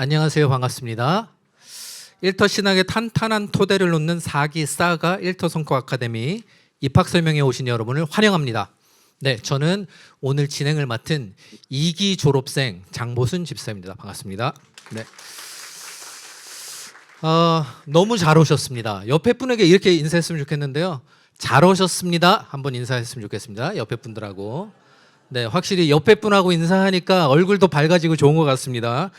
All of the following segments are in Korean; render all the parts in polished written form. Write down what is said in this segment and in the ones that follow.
안녕하세요. 반갑습니다. 일터 신학의 탄탄한 토대를 놓는 4기 사가 일터 성교 아카데미 입학 설명회 오신 여러분을 환영합니다. 네, 저는 오늘 진행을 맡은 2기 졸업생 장보순 집사입니다. 반갑습니다. 네. 너무 잘 오셨습니다. 옆에 분에게 이렇게 인사했으면 좋겠는데요. 잘 오셨습니다. 한번 인사했으면 좋겠습니다. 옆에 분들하고. 네, 확실히 옆에 분하고 인사하니까 얼굴도 밝아지고 좋은 것 같습니다.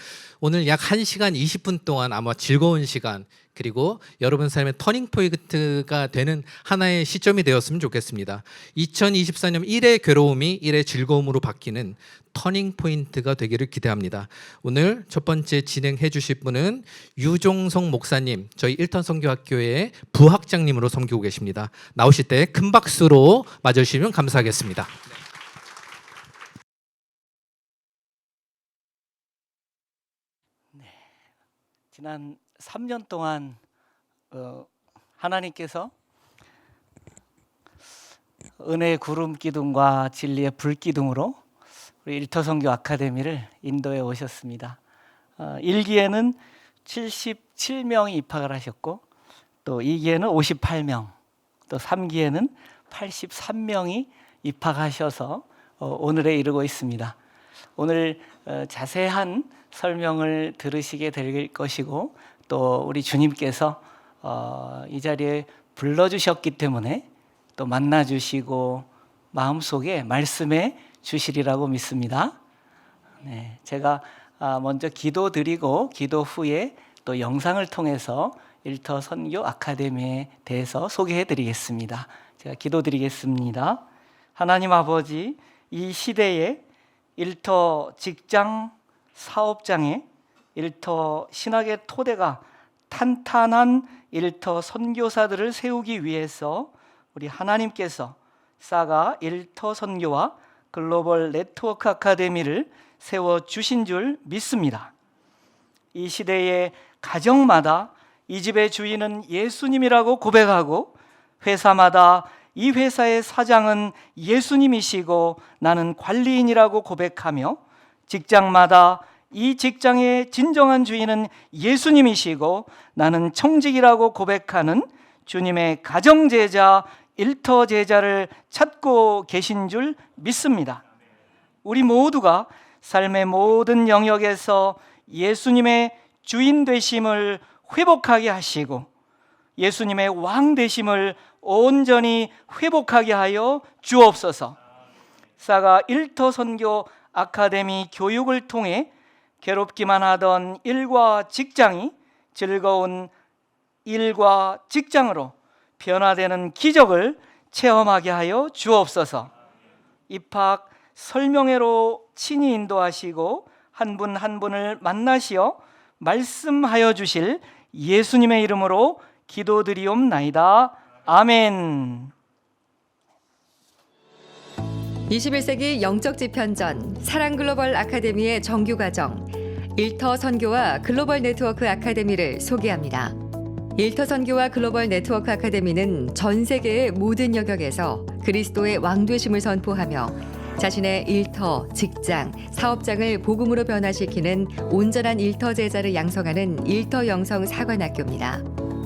오늘 약 1시간 20분 동안 아마 즐거운 시간, 그리고 여러분 삶의 터닝 포인트가 되는 하나의 시점이 되었으면 좋겠습니다. 2024년 1의 괴로움이 1의 즐거움으로 바뀌는 터닝 포인트가 되기를 기대합니다. 오늘 첫 번째 진행해 주실 분은 유종성 목사님, 저희 일터 선교학교의 부학장님으로 섬기고 계십니다. 나오실 때 큰 박수로 맞아주시면 감사하겠습니다. 지난 3년 동안 하나님께서 은혜의 구름 기둥과 진리의 불 기둥으로 우리 일터 선교 아카데미를 인도해 오셨습니다. 1기에는 77명이 입학을 하셨고, 또 2기에는 58명, 또 3기에는 83명이 입학하셔서 오늘에 이르고 있습니다. 오늘 자세한 설명을 들으시게 될 것이고, 또 우리 주님께서 이 자리에 불러주셨기 때문에 또 만나주시고 마음속에 말씀해 주시리라고 믿습니다. 네, 제가 먼저 기도드리고 기도 후에 또 영상을 통해서 일터 선교 아카데미에 대해서 소개해 드리겠습니다. 제가 기도드리겠습니다. 하나님 아버지, 이 시대에 일터 직장 사업장에 일터 신학의 토대가 탄탄한 일터 선교사들을 세우기 위해서 우리 하나님께서 사가 일터 선교와 글로벌 네트워크 아카데미를 세워주신 줄 믿습니다. 이 시대의 가정마다 이 집의 주인은 예수님이라고 고백하고, 회사마다 이 회사의 사장은 예수님이시고 나는 관리인이라고 고백하며, 직장마다 이 직장의 진정한 주인은 예수님이시고 나는 청직이라고 고백하는 주님의 가정제자, 일터 제자를 찾고 계신 줄 믿습니다. 우리 모두가 삶의 모든 영역에서 예수님의 주인 되심을 회복하게 하시고, 예수님의 왕 되심을 온전히 회복하게 하여 주옵소서. 사가 일터 선교 아카데미 교육을 통해 괴롭기만 하던 일과 직장이 즐거운 일과 직장으로 변화되는 기적을 체험하게 하여 주옵소서. 입학 설명회로 친히 인도하시고 한 분 한 분을 만나시어 말씀하여 주실 예수님의 이름으로 기도드리옵나이다. 아멘. 21세기 영적 지편전 사랑글로벌 아카데미의 정규과정 일터 선교와 글로벌 네트워크 아카데미를 소개합니다. 일터 선교와 글로벌 네트워크 아카데미는 전 세계의 모든 영역에서 그리스도의 왕되심을 선포하며 자신의 일터, 직장, 사업장을 복음으로 변화시키는 온전한 일터 제자를 양성하는 일터 영성 사관학교입니다.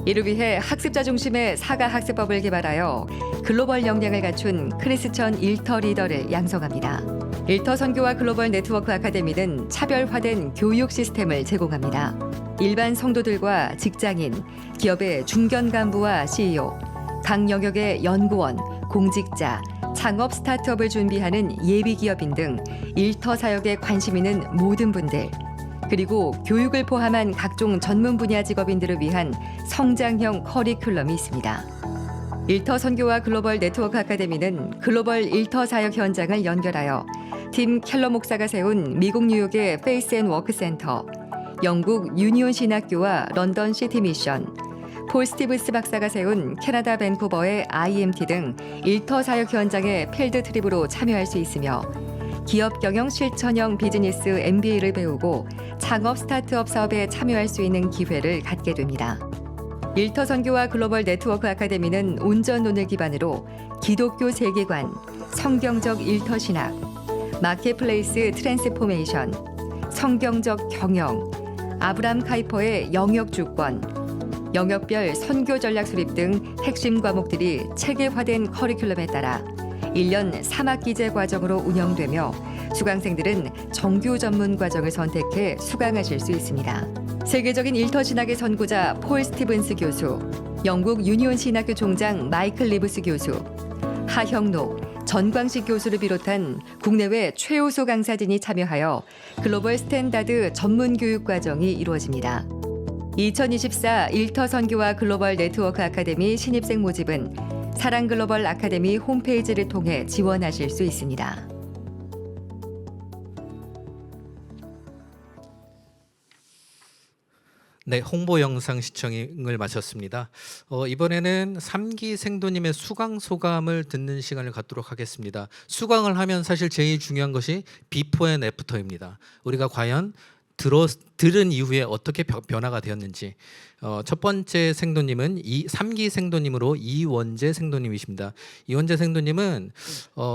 이를 위해 학습자 중심의 사가 학습법을 개발하여 글로벌 역량을 갖춘 크리스천 일터 리더를 양성합니다. 일터 선교와 글로벌 네트워크 아카데미는 차별화된 교육 시스템을 제공합니다. 일반 성도들과 직장인, 기업의 중견 간부와 CEO, 각 영역의 연구원, 공직자, 창업 스타트업을 준비하는 예비 기업인 등 일터 사역에 관심 있는 모든 분들, 그리고 교육을 포함한 각종 전문 분야 직업인들을 위한 성장형 커리큘럼이 있습니다. 일터 선교와 글로벌 네트워크 아카데미는 글로벌 일터 사역 현장을 연결하여 팀 켈러 목사가 세운 미국 뉴욕의 페이스 앤 워크 센터, 영국 유니온 신학교와 런던 시티 미션, 폴 스티브스 박사가 세운 캐나다 밴쿠버의 IMT 등 일터 사역 현장의 필드 트립으로 참여할 수 있으며, 기업 경영 실천형 비즈니스 MBA를 배우고 창업 스타트업 사업에 참여할 수 있는 기회를 갖게 됩니다. 일터 선교와 글로벌 네트워크 아카데미는 온전론을 기반으로 기독교 세계관, 성경적 일터 신학, 마켓플레이스 트랜스포메이션, 성경적 경영, 아브람 카이퍼의 영역 주권, 영역별 선교 전략 수립 등 핵심 과목들이 체계화된 커리큘럼에 따라 1년 3학기제 과정으로 운영되며 수강생들은 정규 전문 과정을 선택해 수강하실 수 있습니다. 세계적인 일터 신학의 선구자 폴 스티븐스 교수, 영국 유니온 신학교 총장 마이클 리브스 교수, 하형록, 전광식 교수를 비롯한 국내외 최우수 강사진이 참여하여 글로벌 스탠다드 전문 교육 과정이 이루어집니다. 2024 일터 선교와 글로벌 네트워크 아카데미 신입생 모집은 사랑글로벌 아카데미 홈페이지를 통해 지원하실 수 있습니다. 네, 홍보 영상 시청을 마쳤습니다. 이번에는 3기 생도님의 수강 소감을 듣는 시간을 갖도록 하겠습니다. 수강을 하면 사실 제일 중요한 것이 비포 앤 애프터입니다. 우리가 과연 들은 이후에 어떻게 변화가 되었는지. 첫 번째 생도님은 3기 생도님으로 이원재 생도님이십니다. 이원재 생도님은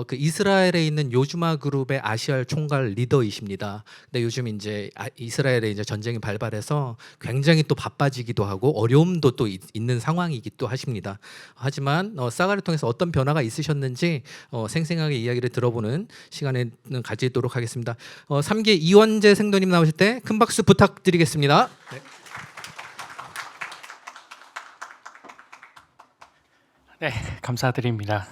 그 이스라엘에 있는 요주마 그룹의 아시아 총괄 리더이십니다. 근데 요즘 이제 이스라엘에 이제 전쟁이 발발해서 굉장히 또 바빠지기도 하고 어려움도 또 있는 상황이기도 하십니다. 하지만 사가를 통해서 어떤 변화가 있으셨는지 생생하게 이야기를 들어보는 시간을 가지도록 하겠습니다. 3기 이원재 생도님 나오실 때 큰 박수 부탁드리겠습니다. 네. 네, 감사드립니다.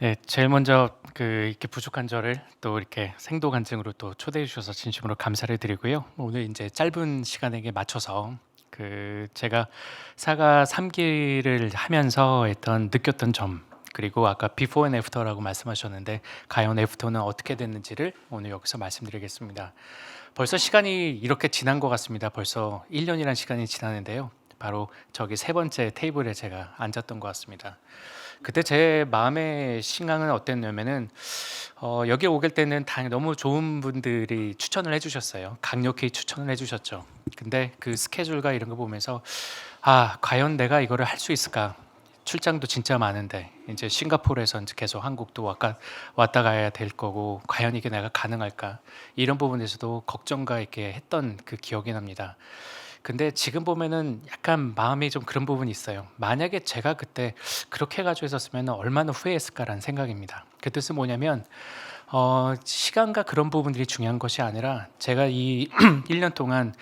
네, 제일 먼저 이렇게 부족한 저를 또 이렇게 생도 간증으로 또 초대해 주셔서 진심으로 감사를 드리고요. 오늘 이제 짧은 시간에 맞춰서 제가 사가 3기를 하면서 느꼈던 점, 그리고 아까 비포 앤 애프터라고 말씀하셨는데 과연 애프터는 어떻게 됐는지를 오늘 여기서 말씀드리겠습니다. 벌써 시간이 이렇게 지난 것 같습니다. 벌써 1년이라는 시간이 지났는데요. 바로 저기 세 번째 테이블에 제가 앉았던 것 같습니다. 그때 제 마음의 심각은 어땠냐면은 여기 오길 때는 다 너무 좋은 분들이 추천을 해주셨어요. 강력히 추천을 해주셨죠. 근데 그 스케줄과 이런 거 보면서 과연 내가 이거를 할 수 있을까? 출장도 진짜 많은데 이제 싱가포르에서 이제 계속 한국도 왔다 가야 될 거고 과연 이게 내가 가능할까? 이런 부분에서도 걱정과 이렇게 했던 그 기억이 납니다. 근데 지금 보면은 약간 마음이 좀 그런 부분이 있어요. 만약에 제가 그때 그렇게 해가지고 있었으면 얼마나 후회했을까라는 생각입니다. 그 뜻은 뭐냐면 시간과 그런 부분들이 중요한 것이 아니라 제가 이 1년 동안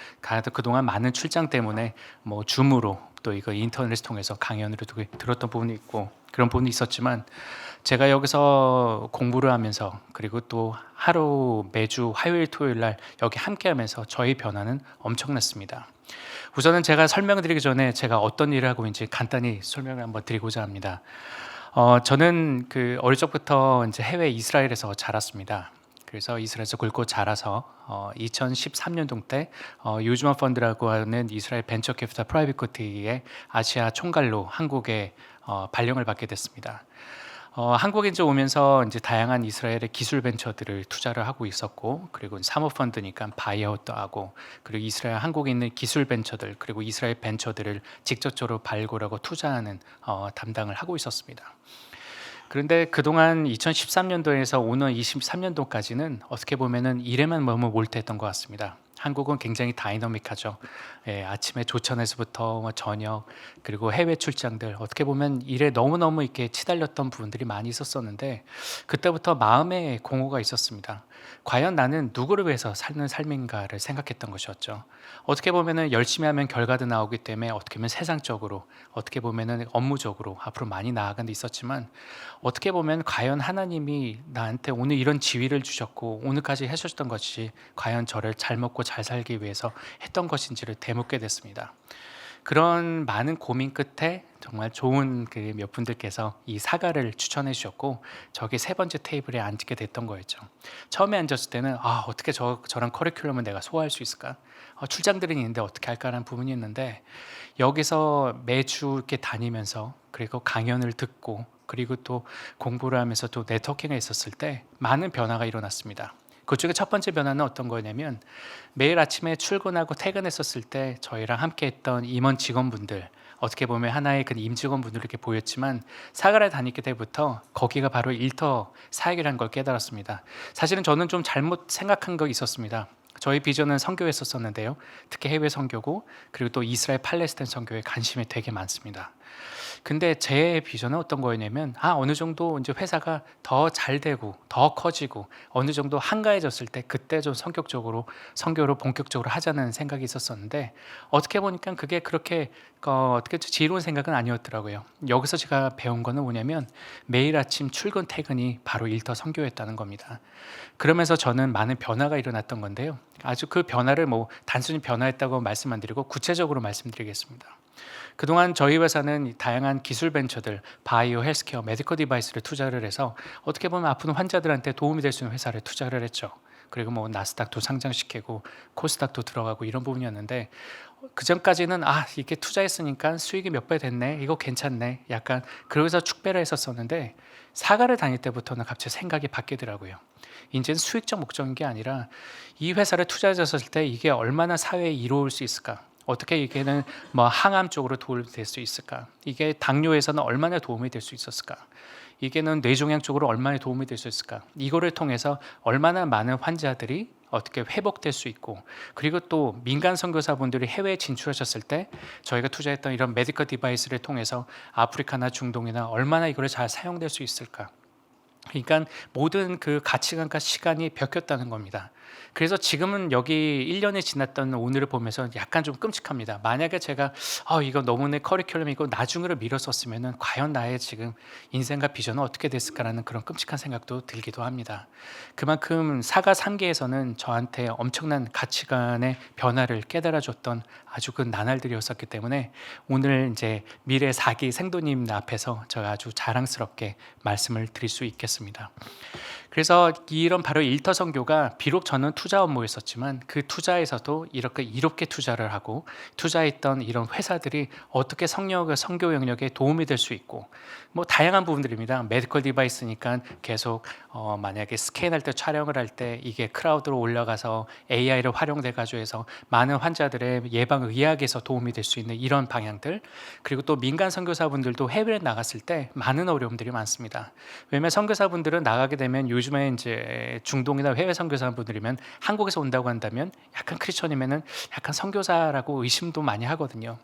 그동안 많은 출장 때문에 뭐 줌으로 또 이거 인터넷을 통해서 강연으로 들었던 부분이 있고 그런 부분이 있었지만 제가 여기서 공부를 하면서 그리고 또 매주 화요일 토요일 날 여기 함께 하면서 저의 변화는 엄청났습니다. 우선은 제가 설명을 드리기 전에 제가 어떤 일을 하고 있는지 간단히 설명을 한번 드리고자 합니다. 저는 어릴 적부터 이제 해외 이스라엘에서 자랐습니다. 그래서 이스라엘에서 굵고 자라서 2013년도 때 요즈마 펀드라고 하는 이스라엘 벤처 캐피탈 프라이빗 코티의 아시아 총괄로 한국에 발령을 받게 됐습니다. 한국에 이제 오면서 이제 다양한 이스라엘의 기술 벤처들을 투자를 하고 있었고, 그리고 사모 펀드니까 바이아웃도 하고, 그리고 이스라엘 한국에 있는 기술 벤처들 그리고 이스라엘 벤처들을 직접적으로 발굴하고 투자하는 담당을 하고 있었습니다. 그런데 그동안 2013년도에서 오늘 23년도까지는 어떻게 보면은 일에만 너무 몰두했던 것 같습니다. 한국은 굉장히 다이너믹하죠. 아침에 조천에서부터 저녁 그리고 해외 출장들 어떻게 보면 일에 너무너무 이렇게 치달렸던 부분들이 많이 있었었는데 그때부터 마음에 공허가 있었습니다. 과연 나는 누구를 위해서 사는 삶인가를 생각했던 것이었죠. 어떻게 보면은 열심히 하면 결과도 나오기 때문에 어떻게 보면 세상적으로 어떻게 보면은 업무적으로 앞으로 많이 나아간 데 있었지만 어떻게 보면 과연 하나님이 나한테 오늘 이런 지위를 주셨고 오늘까지 해주셨던 것이 과연 저를 잘 먹고 잘 살기 위해서 했던 것인지를 되묻게 됐습니다. 그런 많은 고민 끝에 정말 좋은 몇 분들께서 이 사가를 추천해 주셨고 저기 세 번째 테이블에 앉게 됐던 거였죠. 처음에 앉았을 때는 어떻게 저런 커리큘럼을 내가 소화할 수 있을까? 출장들이 있는데 어떻게 할까라는 부분이 있는데 여기서 매주 이렇게 다니면서 그리고 강연을 듣고 그리고 또 공부를 하면서 또 네트워킹을 했었을 때 많은 변화가 일어났습니다. 그중에 첫 번째 변화는 어떤 거냐면 매일 아침에 출근하고 퇴근했었을 때 저희랑 함께 했던 임원 직원분들 어떻게 보면 하나의 그 임직원분들 이렇게 보였지만 사가를 다닐 때부터 거기가 바로 일터 사역이라는 걸 깨달았습니다. 사실은 저는 좀 잘못 생각한 거 있었습니다. 저희 비전은 선교에 썼었는데요. 특히 해외 선교고 그리고 또 이스라엘 팔레스타인 선교에 관심이 되게 많습니다. 근데 제 비전은 어떤 거였냐면 어느 정도 이제 회사가 더 잘 되고 더 커지고 어느 정도 한가해졌을 때 그때 좀 성격적으로 선교를 본격적으로 하자는 생각이 있었었는데 어떻게 보니까 그게 그렇게 어떻게 지혜로운 생각은 아니었더라고요. 여기서 제가 배운 거는 뭐냐면 매일 아침 출근 퇴근이 바로 일터 선교였다는 겁니다. 그러면서 저는 많은 변화가 일어났던 건데요. 아주 그 변화를 뭐 단순히 변화했다고 말씀 안 드리고 구체적으로 말씀드리겠습니다. 그동안 저희 회사는 다양한 기술 벤처들, 바이오, 헬스케어, 메디컬 디바이스를 투자를 해서 어떻게 보면 아픈 환자들한테 도움이 될 수 있는 회사를 투자를 했죠. 그리고 뭐 나스닥도 상장시키고 코스닥도 들어가고 이런 부분이었는데 그 전까지는 이게 투자했으니까 수익이 몇 배 됐네, 이거 괜찮네, 약간 그러면서 축배를 했었었는데 사가를 다닐 때부터는 갑자기 생각이 바뀌더라고요. 이제는 수익적 목적인 게 아니라 이 회사를 투자했었을 때 이게 얼마나 사회에 이로울 수 있을까? 어떻게 이게는 뭐 항암 쪽으로 도움이 될 수 있을까? 이게 당뇨에서는 얼마나 도움이 될 수 있었을까? 이게는 뇌종양 쪽으로 얼마나 도움이 될 수 있을까? 이거를 통해서 얼마나 많은 환자들이 어떻게 회복될 수 있고 그리고 또 민간 선교사분들이 해외에 진출하셨을 때 저희가 투자했던 이런 메디컬 디바이스를 통해서 아프리카나 중동이나 얼마나 이거를 잘 사용될 수 있을까? 그러니까 모든 그 가치관과 시간이 벽혔다는 겁니다. 그래서 지금은 여기 1년이 지났던 오늘을 보면서 약간 좀 끔찍합니다. 만약에 제가 이거 너무 내 커리큘럼이고 나중으로 미뤘었으면 과연 나의 지금 인생과 비전은 어떻게 됐을까라는 그런 끔찍한 생각도 들기도 합니다. 그만큼 사가 3기에서는 저한테 엄청난 가치관의 변화를 깨달아줬던 아주 그 나날들이었었기 때문에 오늘 이제 미래 4기 생도님 앞에서 제가 아주 자랑스럽게 말씀을 드릴 수 있겠습니다. 그래서 이런 바로 일터 선교가 비록 저는 투자 업무였었지만 그 투자에서도 이렇게 이롭게 투자를 하고 투자했던 이런 회사들이 어떻게 선교 영역에 도움이 될 수 있고 뭐 다양한 부분들입니다. 메디컬 디바이스니까 계속 만약에 스캔할 때 촬영을 할 때 이게 클라우드로 올라가서 AI를 활용돼 가지고 해서 많은 환자들의 예방 의학에서 도움이 될 수 있는 이런 방향들 그리고 또 민간 선교사분들도 해외에 나갔을 때 많은 어려움들이 많습니다. 왜냐하면 선교사분들은 나가게 되면 요즘에 이제 중동이나 해외 선교사분들이면 한국에서 온다고 한다면 약간 크리스천이면은 약간 선교사라고 의심도 많이 하거든요.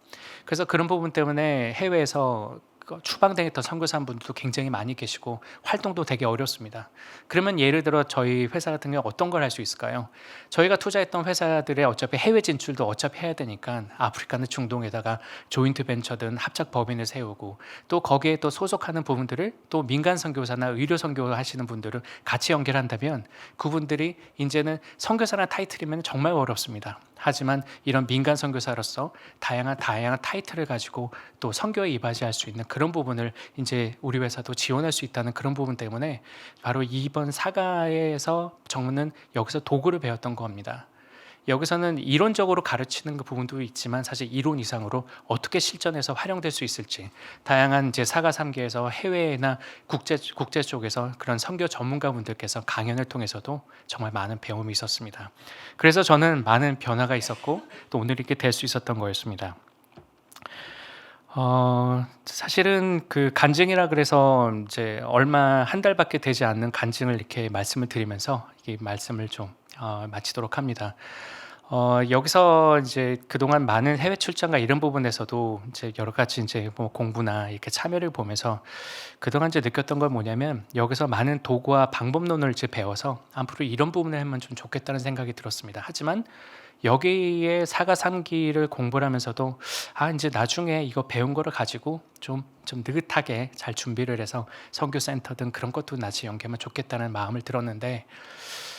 그래서 그런 부분 때문에 해외에서 추방당했던 선교사분들도 굉장히 많이 계시고 활동도 되게 어렵습니다. 그러면 예를 들어 저희 회사 같은 경우 어떤 걸 할 수 있을까요? 저희가 투자했던 회사들의 어차피 해외 진출도 어차피 해야 되니까 아프리카나 중동에다가 조인트 벤처든 합작 법인을 세우고 또 거기에 또 소속하는 부분들을 또 민간 선교사나 의료 선교 하시는 분들을 같이 연결한다면 그분들이 이제는 선교사라는 타이틀이면 정말 어렵습니다. 하지만 이런 민간 선교사로서 다양한 타이틀을 가지고 또 선교에 이바지할 수 있는 그런 부분을 이제 우리 회사도 지원할 수 있다는 그런 부분 때문에 바로 이번 사가에서 정문은 여기서 도구를 배웠던 겁니다. 여기서는 이론적으로 가르치는 그 부분도 있지만 사실 이론 이상으로 어떻게 실전에서 활용될 수 있을지 다양한 이제 사가 3기에서 해외나 국제 쪽에서 그런 선교 전문가분들께서 강연을 통해서도 정말 많은 배움이 있었습니다. 그래서 저는 많은 변화가 있었고 또 오늘 이렇게 될 수 있었던 거였습니다. 사실은 그 간증이라 그래서 이제 얼마 한 달밖에 되지 않는 간증을 이렇게 말씀을 드리면서 이 말씀을 좀 마치도록 합니다. 여기서 이제 그동안 많은 해외 출장과 이런 부분에서도 이제 여러 가지 이제 뭐 공부나 이렇게 참여를 보면서 그동안 이제 느꼈던 건 뭐냐면 여기서 많은 도구와 방법론을 이제 배워서 앞으로 이런 부분을 하면 좀 좋겠다는 생각이 들었습니다. 하지만 여기에 사가 3기를 공부를 하면서도 이제 나중에 이거 배운 거를 가지고 좀 느긋하게 잘 준비를 해서 선교센터 등 그런 것도 나중에 연계하면 좋겠다는 마음을 들었는데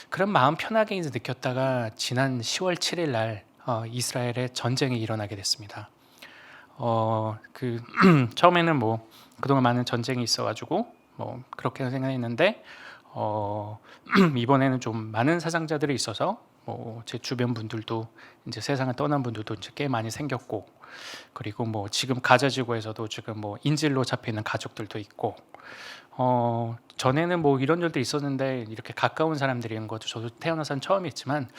그런 마음 편하게 이제 느꼈다가 지난 10월 7일 날 이스라엘에 전쟁이 일어나게 됐습니다. 처음에는 뭐 그동안 많은 전쟁이 있어가지고 뭐 그렇게 생각했는데 이번에는 좀 많은 사상자들이 있어서 뭐 제 주변 분들도 이제 세상을 떠난 분들도 이제 꽤 많이 생겼고 그리고 뭐 지금 가자지구에서도 지금 뭐 인질로 잡혀 있는 가족들도 있고 전에는 뭐 이런 일도 있었는데 이렇게 가까운 사람들이 있는 것도 저도 태어나선 처음이었지만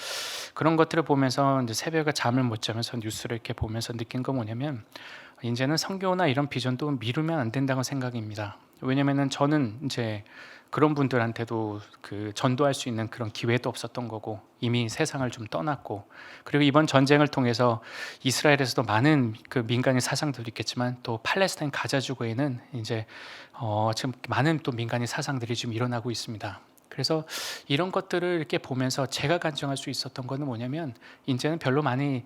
그런 것들을 보면서 이제 새벽에 잠을 못 자면서 뉴스를 이렇게 보면서 느낀 건 뭐냐면 이제는 선교나 이런 비전도 미루면 안 된다고 생각입니다. 왜냐면은 저는 이제 그런 분들한테도 그 전도할 수 있는 그런 기회도 없었던 거고 이미 세상을 좀 떠났고, 그리고 이번 전쟁을 통해서 이스라엘에서도 많은 그 민간인 사상들도 있겠지만 또 팔레스타인 가자지구에는 이제 지금 많은 또 민간인 사상들이 지금 일어나고 있습니다. 그래서 이런 것들을 이렇게 보면서 제가 간증할 수 있었던 거는 뭐냐면, 이제는 별로 많이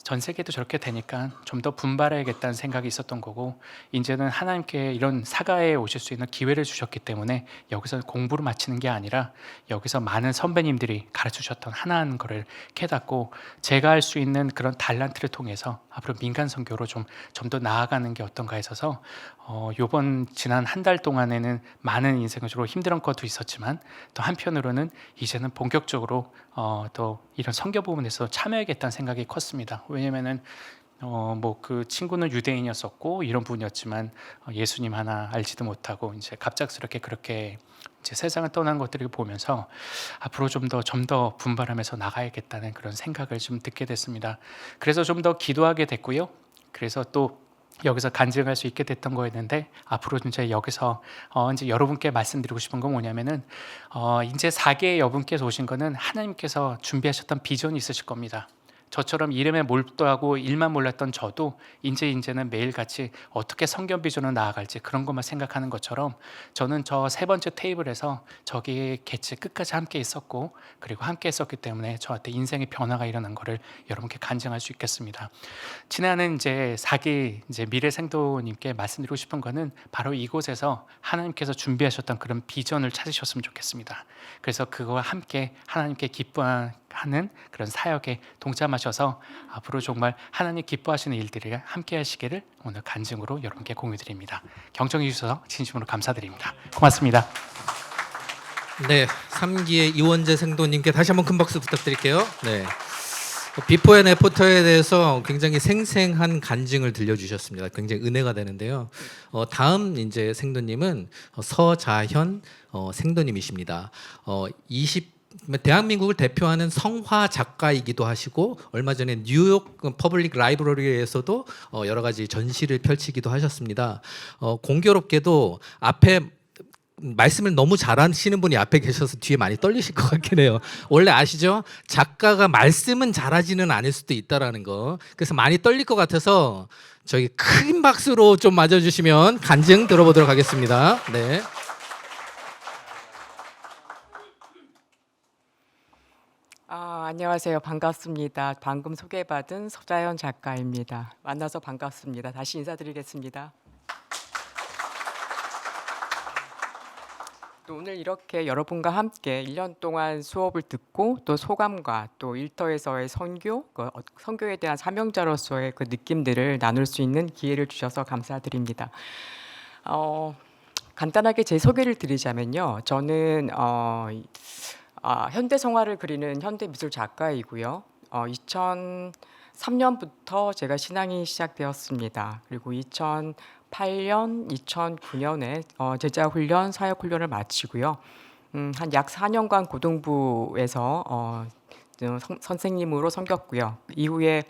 전 세계도 저렇게 되니까 좀 더 분발해야겠다는 생각이 있었던 거고, 이제는 하나님께 이런 사가에 오실 수 있는 기회를 주셨기 때문에 여기서 공부를 마치는 게 아니라 여기서 많은 선배님들이 가르쳐 주셨던 하나하나 거를 깨닫고 제가 할 수 있는 그런 달란트를 통해서 앞으로 민간 선교로 좀 더 나아가는 게 어떤가 해서 요번 지난 한 달 동안에는 많은 인생적으로 힘든 것도 있었지만 또 한편으로는 이제는 본격적으로 또 이런 선교 부분에서 참여하겠다는 생각이 컸습니다. 왜냐면은 뭐 그 친구는 유대인이었었고 이런 분이었지만 예수님 하나 알지도 못하고 이제 갑작스럽게 그렇게 이제 세상을 떠난 것들을 보면서 앞으로 좀 더 분발하면서 나가야겠다는 그런 생각을 좀 듣게 됐습니다. 그래서 좀 더 기도하게 됐고요. 그래서 또 여기서 간증할 수 있게 됐던 거였는데, 앞으로 이제 여기서 이제 여러분께 말씀드리고 싶은 건 뭐냐면은 이제 4개의 여분께서 오신 거는 하나님께서 준비하셨던 비전이 있으실 겁니다. 저처럼 이름에 몰두하고 일만 몰랐던 저도 이제는 매일같이 어떻게 성경 비전으로 나아갈지 그런 것만 생각하는 것처럼, 저는 저 세 번째 테이블에서 저기 같이 끝까지 함께 있었고, 그리고 함께 했었기 때문에 저한테 인생의 변화가 일어난 거를 여러분께 간증할 수 있겠습니다. 지난해 이제 4기 이제 미래생도님께 말씀드리고 싶은 거는 바로 이곳에서 하나님께서 준비하셨던 그런 비전을 찾으셨으면 좋겠습니다. 그래서 그거와 함께 하나님께 기뻐하는 그런 사역에 동참하셔서 앞으로 정말 하나님 기뻐하시는 일들이 함께 하시기를 오늘 간증으로 여러분께 공유드립니다. 경청해 주셔서 진심으로 감사드립니다. 고맙습니다. 네, 3기의 이원재 생도님께 다시 한번 큰 박수 부탁드릴게요. 네. 비포 앤 애프터에 대해서 굉장히 생생한 간증을 들려주셨습니다. 굉장히 은혜가 되는데요. 다음 이제 생도님은 서자현 생도님이십니다. 대한민국을 대표하는 성화 작가이기도 하시고, 얼마 전에 뉴욕 퍼블릭 라이브러리에서도 여러 가지 전시를 펼치기도 하셨습니다. 공교롭게도 앞에 말씀을 너무 잘하시는 분이 앞에 계셔서 뒤에 많이 떨리실 것 같긴 해요. 원래 아시죠? 작가가 말씀은 잘하지는 않을 수도 있다라는 거. 그래서 많이 떨릴 것 같아서 저희 큰 박수로 좀 맞아주시면 간증 들어보도록 하겠습니다. 네. 안녕하세요. 반갑습니다. 방금 소개받은 서자현 작가입니다. 만나서 반갑습니다. 다시 인사드리겠습니다. 또 오늘 이렇게 여러분과 함께 1년 동안 수업을 듣고 또 소감과 또 일터에서의 선교, 선교에 대한 사명자로서의 그 느낌들을 나눌 수 있는 기회를 주셔서 감사드립니다. 간단하게 제 소개를 드리자면요. 저는 현대 성화를 그리는 현대 미술 작가이고요. 2003년부터 제가 신앙이 시작되었습니다. 그리고 2008년, 2009년에 제자 훈련, 사역 훈련을 마치고요. 한 약 4년간 고등부에서 선생님으로 섬겼고요. 이후에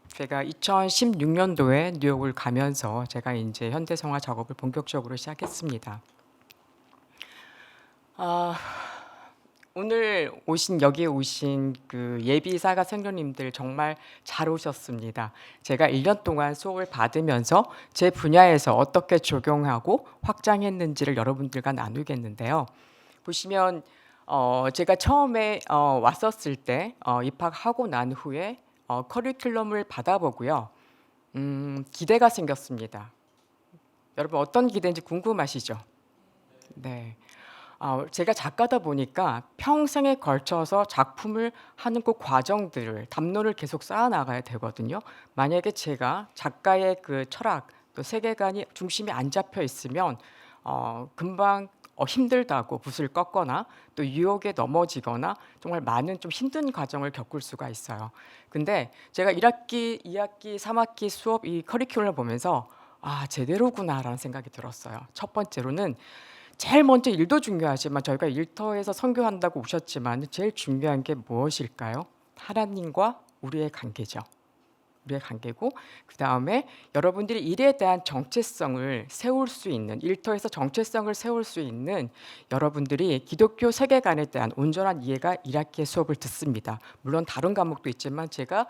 제가 2016년도에 뉴욕을 가면서 제가 이제 현대 성화 작업을 본격적으로 시작했습니다. 오늘 여기에 오신 그 예비 사가 생도님들 정말 잘 오셨습니다. 제가 1년 동안 수업을 받으면서 제 분야에서 어떻게 적용하고 확장했는지를 여러분들과 나누겠는데요. 보시면 제가 처음에 왔었을 때 입학하고 난 후에 커리큘럼을 받아보고요. 기대가 생겼습니다. 여러분 어떤 기대인지 궁금하시죠? 네. 제가 작가다 보니까 평생에 걸쳐서 작품을 하는 그 과정들을 담론을 계속 쌓아나가야 되거든요. 만약에 제가 작가의 그 철학 또 세계관이 중심이 안 잡혀 있으면 금방 힘들다고 붓을 꺾거나 또 유혹에 넘어지거나 정말 많은 좀 힘든 과정을 겪을 수가 있어요. 근데 제가 1학기, 2학기, 3학기 수업 이 커리큘럼을 보면서 제대로구나라는 생각이 들었어요. 첫 번째로는 제일 먼저 일도 중요하지만 저희가 일터에서 선교한다고 오셨지만 제일 중요한 게 무엇일까요? 하나님과 우리의 관계죠. 우리의 관계고, 그 다음에 여러분들이 일에 대한 정체성을 세울 수 있는, 일터에서 정체성을 세울 수 있는 여러분들이 기독교 세계관에 대한 온전한 이해가 1학기의 수업을 듣습니다. 물론 다른 과목도 있지만 제가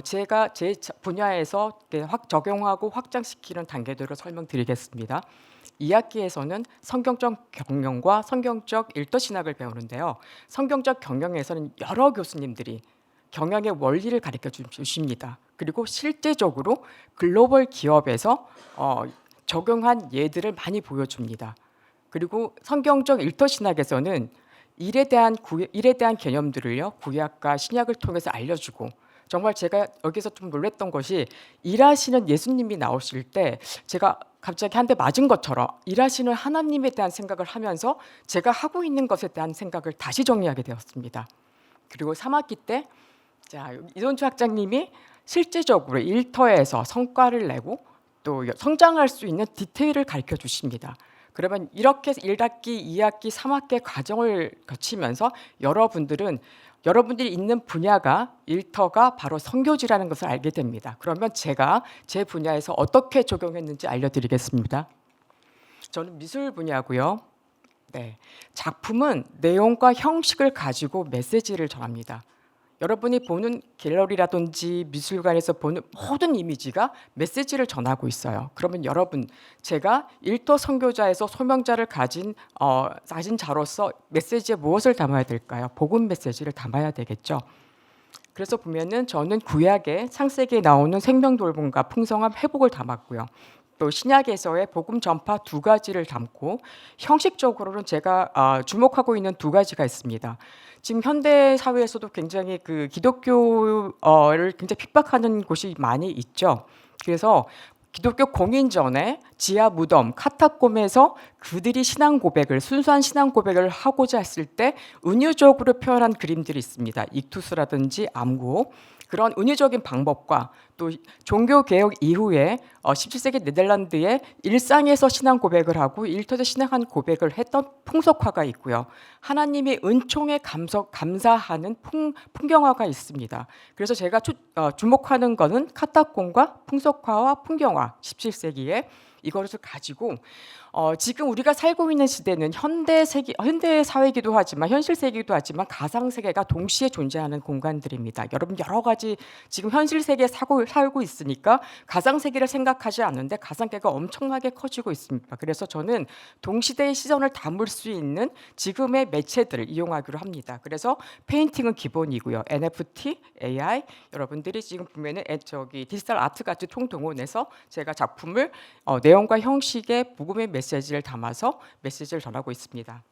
제 분야에서 적용하고 확장시키는 단계들을 설명드리겠습니다. 2학기에서는 성경적 경영과 성경적 일터 신학을 배우는데요. 성경적 경영에서는 여러 교수님들이 경영의 원리를 가르쳐 주십니다. 그리고 실제적으로 글로벌 기업에서 적용한 예들을 많이 보여줍니다. 그리고 성경적 일터 신학에서는 일에 대한 개념들을요, 구약과 신약을 통해서 알려주고, 정말 제가 여기서 좀 놀랐던 것이 일하시는 예수님이 나오실 때 제가 갑자기 한 대 맞은 것처럼 일하시는 하나님에 대한 생각을 하면서 제가 하고 있는 것에 대한 생각을 다시 정리하게 되었습니다. 그리고 3학기 때 이동주 학장님이 실제적으로 일터에서 성과를 내고 또 성장할 수 있는 디테일을 가르쳐 주십니다. 그러면 이렇게 1학기, 2학기, 3학기 과정을 거치면서 여러분들이 있는 분야가 일터가 바로 선교지라는 것을 알게 됩니다. 그러면 제가 제 분야에서 어떻게 적용했는지 알려드리겠습니다. 저는 미술 분야고요. 네, 작품은 내용과 형식을 가지고 메시지를 전합니다. 여러분이 보는 갤러리라든지 미술관에서 보는 모든 이미지가 메시지를 전하고 있어요. 그러면 여러분, 제가 일터 선교자에서 소명자를 가진 자로서 메시지에 무엇을 담아야 될까요? 복음 메시지를 담아야 되겠죠. 그래서 보면은 저는 구약의 창세기에 나오는 생명 돌봄과 풍성한 회복을 담았고요. 또 신약에서의 복음 전파 2가지를 담고, 형식적으로는 제가 주목하고 있는 2가지가 있습니다. 지금 현대 사회에서도 굉장히 그 기독교를 굉장히 핍박하는 곳이 많이 있죠. 그래서 기독교 공인전에 지하 무덤 카타콤에서 그들이 순수한 신앙 고백을 하고자 했을 때 은유적으로 표현한 그림들이 있습니다. 익투스라든지 암고, 그런 은유적인 방법과 또 종교개혁 이후에 17세기 네덜란드의 일상에서 신앙 고백을 하고 일터에서 신앙한 고백을 했던 풍속화가 있고요. 하나님의 은총에 감사하는 풍경화가 있습니다. 그래서 제가 주목하는 것은 카타콤과 풍속화와 풍경화, 17세기에 이것을 가지고 지금 우리가 살고 있는 시대는 현대 사회이기도 하지만 현실 세계이기도 하지만 가상 세계가 동시에 존재하는 공간들입니다. 여러분, 여러 가지 지금 현실 세계에 살고 있으니까 가상 세계를 생각하지 않는데 가상 세계가 엄청나게 커지고 있습니다. 그래서 저는 동시대의 시선을 담을 수 있는 지금의 매체들을 이용하기로 합니다. 그래서 페인팅은 기본이고요. NFT, AI, 여러분들이 지금 보면은 디지털 아트 같이 총동원해서 제가 작품을 내용과 형식의 복음의 메시지를 담아서 메시지를 전하고 있습니다.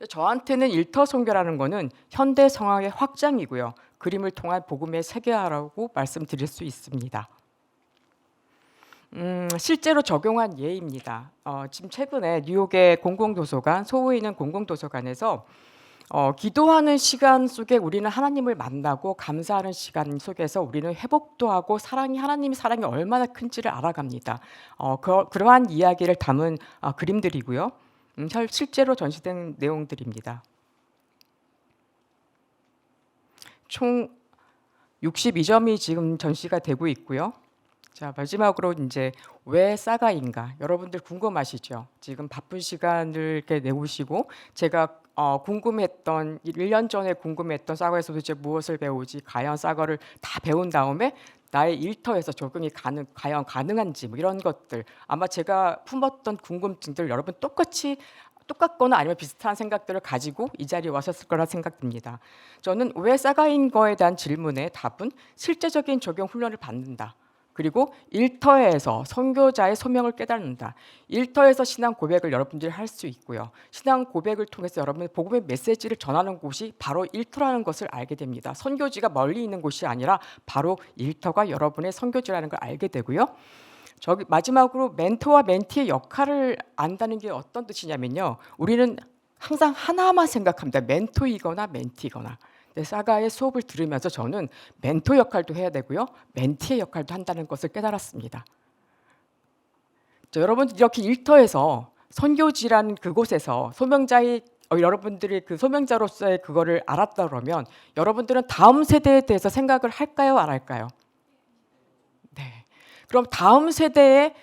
저한테는 일터 선교라는 것은 현대 성학의 확장이고요. 그림을 통한 복음의 세계화라고 말씀드릴 수 있습니다. 실제로 적용한 예입니다. 지금 최근에 뉴욕의 공공도서관, 소호에 있는 공공도서관에서 기도하는 시간 속에 우리는 하나님을 만나고 감사하는 시간 속에서 우리는 회복도 하고 하나님의 사랑이 얼마나 큰지를 알아갑니다. 그러한 이야기를 담은 그림들이고요. 실제로 전시된 내용들입니다. 총 62점이 지금 전시가 되고 있고요. 자, 마지막으로 이제 왜 싸가인가? 여러분들 궁금하시죠? 지금 바쁜 시간을 이렇게 내오시고 제가 궁금했던 1년 전에 궁금했던 싸거에서 도대체 무엇을 배우지? 과연 싸거를 다 배운 다음에 나의 일터에서 적용이 과연 가능한지 뭐 이런 것들, 아마 제가 품었던 궁금증들 여러분 똑같거나 아니면 비슷한 생각들을 가지고 이 자리에 왔었을 거라 생각됩니다. 저는 왜 싸가인 거에 대한 질문의 답은 실제적인 적용 훈련을 받는다. 그리고 일터에서 선교자의 소명을 깨닫는다. 일터에서 신앙 고백을 여러분들이 할 수 있고요. 신앙 고백을 통해서 여러분의 복음의 메시지를 전하는 곳이 바로 일터라는 것을 알게 됩니다. 선교지가 멀리 있는 곳이 아니라 바로 일터가 여러분의 선교지라는 걸 알게 되고요. 마지막으로 멘토와 멘티의 역할을 안다는 게 어떤 뜻이냐면요. 우리는 항상 하나만 생각합니다. 멘토이거나 멘티거나. 사가의 수업을 들으면서 저는 멘토 역할도 해야 되고요. 멘티의 역할도 한다는 것을 깨달았습니다. 여러분, 이렇게 일터에서 선교지라는 그곳에서 여러분들이 그 소명자로서의 그거를 알았다 그러면 여러분들은 다음 세대에 대해서 생각을 할까요? 안 할까요? 네. 그럼 다음 세대에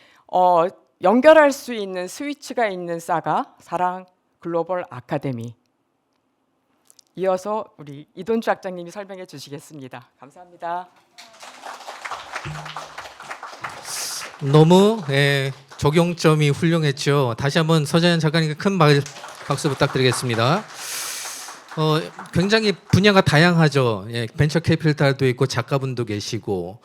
연결할 수 있는 스위치가 있는 사가 사랑 글로벌 아카데미. 이어서 우리 이돈주 학장님이 설명해 주시겠습니다. 감사합니다. 너무 적용점이 훌륭했죠. 다시 한번 서재현 작가님께 큰 박수 부탁드리겠습니다. 굉장히 분야가 다양하죠. 벤처 캐피탈도 있고 작가분도 계시고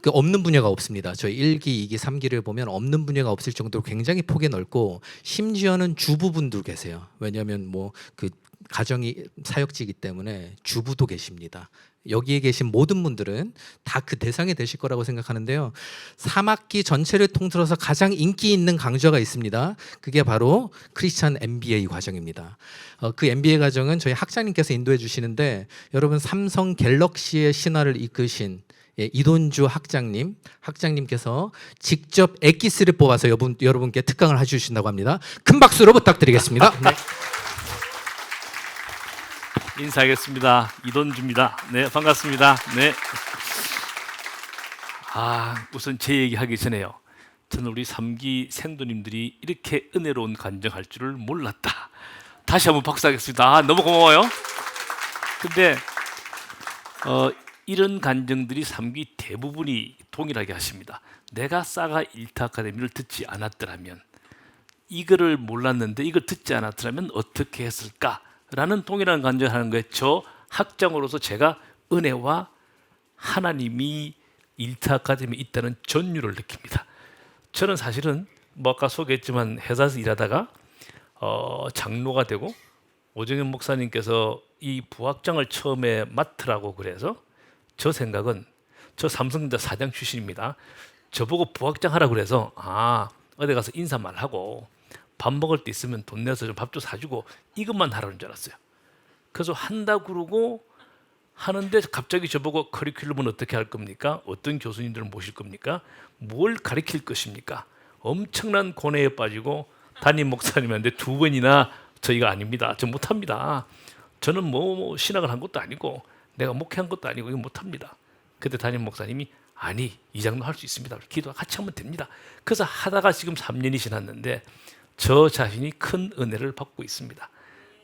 그 없는 분야가 없습니다. 저희 1기, 2기, 3기를 보면 없는 분야가 없을 정도로 굉장히 폭이 넓고 심지어는 주부분도 계세요. 왜냐하면 뭐 그 가정이 사역지이기 때문에 주부도 계십니다. 여기에 계신 모든 분들은 다 그 대상이 되실 거라고 생각하는데요. 3학기 전체를 통틀어서 가장 인기 있는 강좌가 있습니다. 그게 바로 크리스찬 MBA 과정입니다. 그 MBA 과정은 저희 학장님께서 인도해 주시는데 여러분 삼성 갤럭시의 신화를 이끄신 이돈주 학장님께서 직접 엑기스를 뽑아서 여러분께 특강을 해주신다고 합니다. 큰 박수로 부탁드리겠습니다. 네. 인사하겠습니다. 이돈주입니다. 네, 반갑습니다. 네. 우선 제 얘기하기 전에요. 저는 우리 3기 생도님들이 이렇게 은혜로운 간증할 줄을 몰랐다. 다시 한번 박수하겠습니다. 너무 고마워요. 근데 이런 간증들이 3기 대부분이 동일하게 하십니다. 내가 사가 일타 아카데미를 듣지 않았더라면, 이거를 몰랐는데 이걸 듣지 않았더라면 어떻게 했을까? 라는 동일한 간증을 하는 거예요. 저 학장으로서 제가 은혜와 하나님이 일타 아카데미에 있다는 전율을 느낍니다. 저는 사실은 뭐 아까 소개했지만 회사에서 일하다가 장로가 되고 오정현 목사님께서 이 부학장을 처음에 맡으라고 그래서 저 생각은, 저 삼성전자 사장 출신입니다. 저보고 부학장 하라고 그래서 어디 가서 인사만 하고 밥 먹을 때 있으면 돈 내서 좀 밥 좀 사주고 이것만 하라는 줄 알았어요. 그래서 한다고 그러고 하는데 갑자기 저보고 커리큘럼은 어떻게 할 겁니까? 어떤 교수님들을 모실 겁니까? 뭘 가르칠 것입니까? 엄청난 고뇌에 빠지고 담임 목사님한테 2번이나 저희가 아닙니다. 저 못합니다. 저는 뭐 신학을 한 것도 아니고 내가 목회한 것도 아니고 이거 못합니다. 그때 담임 목사님이 아니 이 정도 할 수 있습니다. 기도 같이 하면 됩니다. 그래서 하다가 지금 3년이 지났는데 저 자신이 큰 은혜를 받고 있습니다.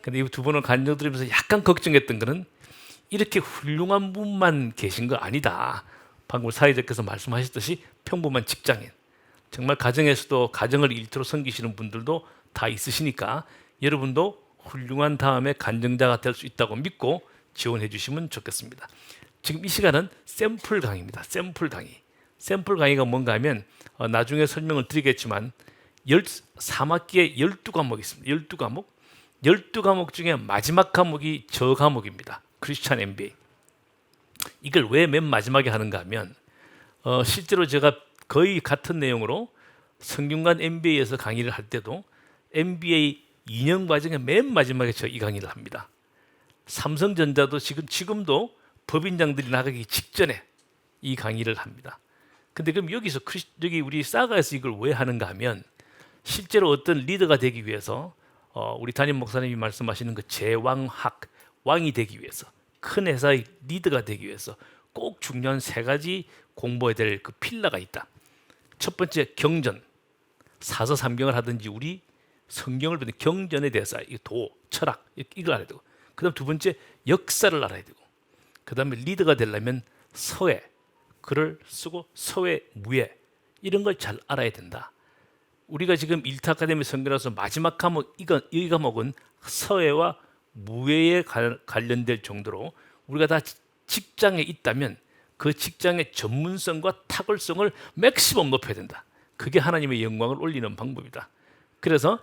근데 이 2번을 간증 들으면서 약간 걱정했던 거는 이렇게 훌륭한 분만 계신 거 아니다. 방금 사회자께서 말씀하셨듯이 평범한 직장인, 정말 가정에서도 가정을 일터로 섬기시는 분들도 다 있으시니까 여러분도 훌륭한 다음에 간증자가 될 수 있다고 믿고 지원해 주시면 좋겠습니다. 지금 이 시간은 샘플 강의입니다. 샘플 강의. 샘플 강의가 뭔가 하면 나중에 설명을 드리겠지만 3학기에 12과목이 있습니다. 12과목. 12과목 중에 마지막 과목이 저 과목입니다. 크리스찬 MBA. 이걸 왜 맨 마지막에 하는가 하면 실제로 제가 거의 같은 내용으로 성균관 MBA에서 강의를 할 때도 MBA 2년 과정의 맨 마지막에 저 이 강의를 합니다. 삼성전자도 지금도 법인장들이 나가기 직전에 이 강의를 합니다. 근데 그럼 여기서 여기 우리 사가에서 이걸 왜 하는가 하면 실제로 어떤 리더가 되기 위해서 우리 담임 목사님이 말씀하시는 그 제왕학, 왕이 되기 위해서, 큰 회사의 리더가 되기 위해서 꼭 중요한 3가지 공부해야 될 그 필라가 있다. 첫 번째 경전, 사서삼경을 하든지 우리 성경을 보는 경전에 대해서 도, 철학 이걸 알아야 되고, 그다음 2번째 역사를 알아야 되고, 그다음에 리더가 되려면 서예, 글을 쓰고 서예, 무예 이런 걸 잘 알아야 된다. 우리가 지금 일타 아카데미 선교라서 마지막 과목 이 과목은 서예와 무예에 관련될 정도로 우리가 다 직장에 있다면 그 직장의 전문성과 탁월성을 맥시멈 높여야 된다. 그게 하나님의 영광을 올리는 방법이다. 그래서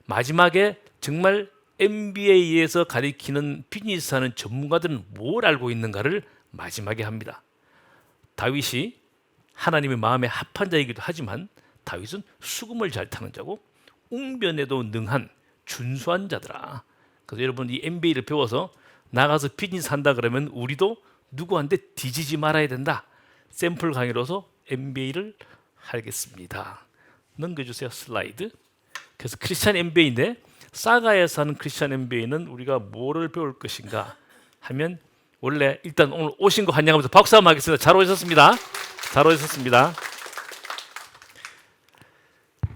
마지막에 정말 MBA에서 가리키는 비즈니스하는 전문가들은 뭘 알고 있는가를 마지막에 합니다. 다윗이 하나님의 마음에 합한 자이기도 하지만 다윗은 수금을 잘 타는 자고 웅변에도 능한 준수한 자더라. 그래서 여러분 이 MBA를 배워서 나가서 비즈니스 한다 그러면 우리도 누구한테 뒤지지 말아야 된다. 샘플 강의로서 MBA를 하겠습니다. 넘겨주세요. 슬라이드. 그래서 크리스찬 MBA인데 사가에서 하는 크리스찬 MBA는 우리가 뭐를 배울 것인가 하면 원래 일단 오늘 오신 거 환영하면서 박수 한번 하겠습니다. 잘 오셨습니다. 잘 오셨습니다.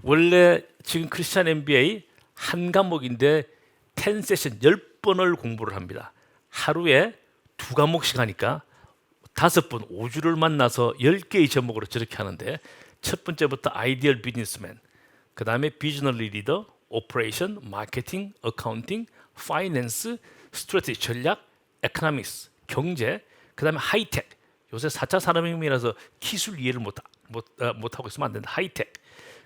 원래 지금 크리스찬 MBA 한 과목인데 10세션 10번을 공부를 합니다. 하루에 2과목씩 하니까 5번 5주를 만나서 10개의 제목으로 저렇게 하는데 첫 번째부터 아이디얼 비즈니스맨, 그 다음에 비즈너리 리더, 오퍼레이션, 마케팅, 어카운팅, 파이낸스, 스트래티지, 전략, 에코노믹스, 경제, 그 다음에 하이텍. 요새 4차 산업혁명이라서 기술 이해를 못하고 있으면 안 된다. 하이텍.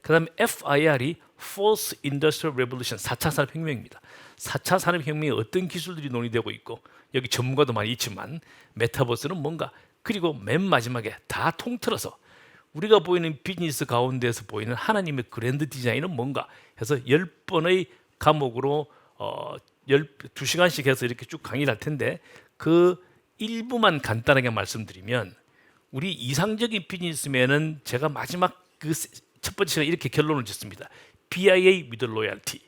그 다음에 FIR이 Fourth Industrial Revolution, 4차 산업혁명입니다. 4차 산업혁명에 어떤 기술들이 논의되고 있고, 여기 전문가도 많이 있지만 메타버스는 뭔가, 그리고 맨 마지막에 다 통틀어서 우리가 보이는 비즈니스 가운데에서 보이는 하나님의 그랜드 디자인은 뭔가 해서 10번의 과목으로 2시간씩 해서 이렇게 쭉 강의를 할 텐데, 그 일부만 간단하게 말씀드리면, 우리 이상적인 비즈니스맨은 제가 마지막 그 첫 번째 시간에 이렇게 결론을 짓습니다. BIA with loyalty.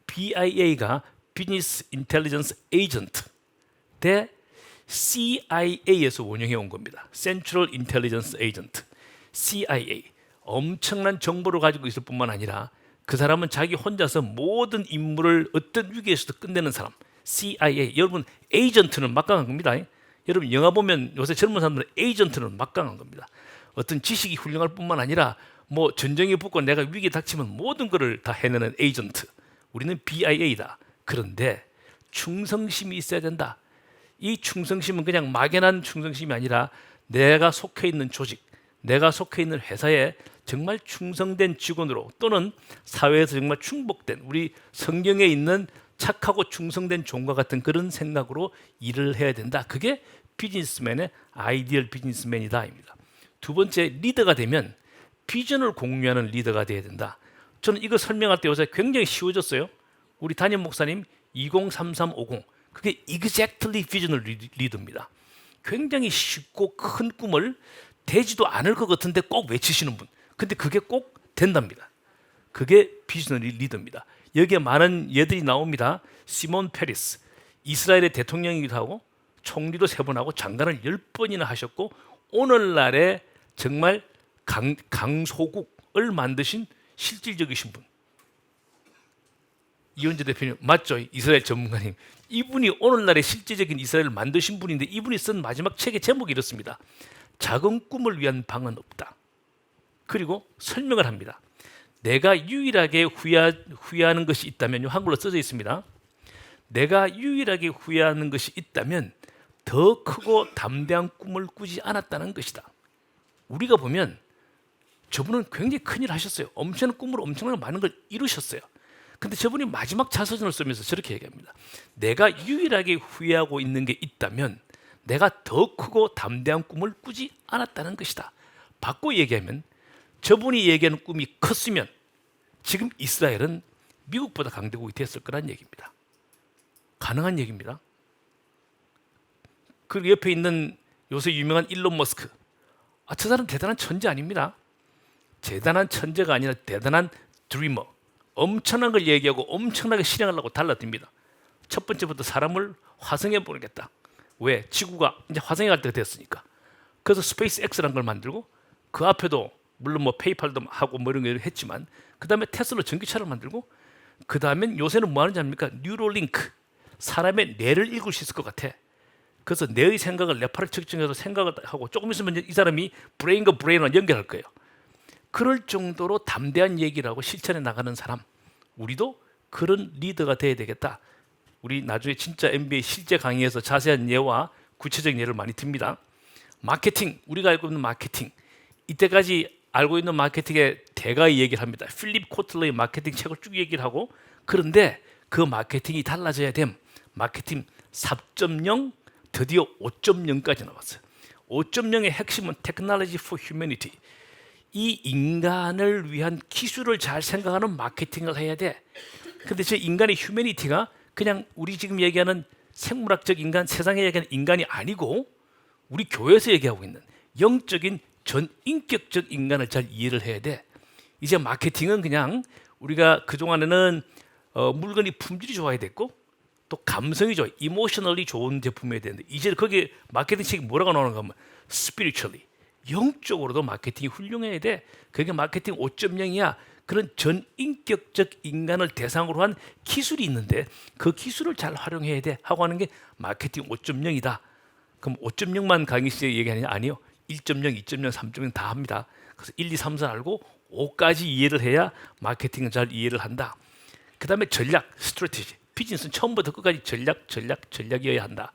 BIA가 Business Intelligence Agent 대 CIA에서 원형해 온 겁니다. Central Intelligence Agent. CIA. 엄청난 정보를 가지고 있을 뿐만 아니라 그 사람은 자기 혼자서 모든 임무를 어떤 위기에서도 끝내는 사람. CIA. 여러분, 에이전트는 막강한 겁니다. 여러분, 영화 보면 요새 젊은 사람들은 에이전트는 막강한 겁니다. 어떤 지식이 훌륭할 뿐만 아니라 뭐 전쟁이 붙고 내가 위기에 닥치면 모든 것을 다 해내는 에이전트. 우리는 BIA다. 그런데 충성심이 있어야 된다. 이 충성심은 그냥 막연한 충성심이 아니라 내가 속해 있는 조직, 내가 속해 있는 회사에 정말 충성된 직원으로, 또는 사회에서 정말 충복된, 우리 성경에 있는 착하고 충성된 종과 같은 그런 생각으로 일을 해야 된다. 그게 비즈니스맨의 아이디얼 비즈니스맨이다입니다. 두 번째, 리더가 되면 비전을 공유하는 리더가 돼야 된다. 저는 이거 설명할 때 요새 굉장히 쉬워졌어요. 우리 담임 목사님 203350, 그게 exactly visional 리더입니다. 굉장히 쉽고 큰 꿈을 되지도 않을 것 같은데 꼭 외치시는 분. 근데 그게 꼭 된답니다. 그게 비즈너리 리더입니다. 여기에 많은 예들이 나옵니다. 시몬 페리스, 이스라엘의 대통령이기도 하고 총리도 3번 하고 장관을 10번이나 하셨고, 오늘날에 정말 강소국을 만드신 실질적이신 분. 이현재 대표님 맞죠? 이스라엘 전문가님. 이분이 오늘날의 실질적인 이스라엘을 만드신 분인데, 이분이 쓴 마지막 책의 제목이 이렇습니다. 작은 꿈을 위한 방은 없다. 그리고 설명을 합니다. 내가 유일하게 후회하는 것이 있다면, 한글로 써져 있습니다. 내가 유일하게 후회하는 것이 있다면 더 크고 담대한 꿈을 꾸지 않았다는 것이다. 우리가 보면 저분은 굉장히 큰일 하셨어요. 엄청난 꿈을 엄청나게 많은 걸 이루셨어요. 근데 저분이 마지막 자서전을 쓰면서 저렇게 얘기합니다. 내가 유일하게 후회하고 있는 게 있다면 내가 더 크고 담대한 꿈을 꾸지 않았다는 것이다. 바꿔 얘기하면, 저분이 얘기하는 꿈이 컸으면 지금 이스라엘은 미국보다 강대국이 됐을 거란 얘기입니다. 가능한 얘기입니다. 그 옆에 있는 요새 유명한 일론 머스크. 저 사람 대단한 천재 아닙니다. 대단한 천재가 아니라 대단한 드리머. 엄청난 걸 얘기하고 엄청나게 실행하려고 달라듭니다. 첫 번째부터 사람을 화성에 보내겠다. 왜? 지구가 이제 화성에 갈 때가 됐으니까. 그래서 스페이스 X라는 걸 만들고, 그 앞에도 물론 뭐 페이팔도 하고 뭐 이런 걸 했지만, 그 다음에 테슬라 전기차를 만들고, 그 다음엔 요새는 뭐 하는지 압니까? 뉴로링크. 사람의 뇌를 읽을 수 있을 것 같아. 그래서 뇌의 생각을 뇌파를 측정해서 생각을 하고, 조금 있으면 이 사람이 브레인과 브레인을 연결할 거예요. 그럴 정도로 담대한 얘기를 하고 실천해 나가는 사람, 우리도 그런 리더가 돼야 되겠다. 우리 나중에 진짜 MBA 실제 강의에서 자세한 예와 구체적인 예를 많이 듭니다. 마케팅, 우리가 알고 있는 마케팅, 이때까지 알고 있는 마케팅의 대가의 얘기를 합니다. 필립 코틀러의 마케팅 책을 쭉 얘기를 하고, 그런데 그 마케팅이 달라져야 됨. 마케팅 4.0 드디어 5.0까지 나왔어요. 5.0의 핵심은 Technology for Humanity. 이 인간을 위한 기술을 잘 생각하는 마케팅을 해야 돼. 근데 저 인간의 휴머니티가 그냥 우리 지금 얘기하는 생물학적 인간, 세상에 얘기하는 인간이 아니고, 우리 교회에서 얘기하고 있는 영적인 전인격적 인간을 잘 이해를 해야 돼. 이제 마케팅은 그냥 우리가 그동안에는 물건이 품질이 좋아야 됐고, 또 감성이 좋아, 이모셔널리 좋은 제품이어야 되는데, 이제 거기에 마케팅 책이 뭐라고 나오는가 하면 spiritually, 영적으로도 마케팅이 훌륭해야 돼. 그게 마케팅 5.0이야. 그런 전인격적 인간을 대상으로 한 기술이 있는데 그 기술을 잘 활용해야 돼 하고 하는 게 마케팅 5.0이다. 그럼 5.0만 강의 씨 얘기하느냐? 아니요. 1.0, 2.0, 3.0 다 합니다. 그래서 1, 2, 3, 4 알고 5까지 이해를 해야 마케팅을 잘 이해를 한다. 그 다음에 전략, 스트래티지. 비즈니스는 처음부터 끝까지 전략이어야 한다.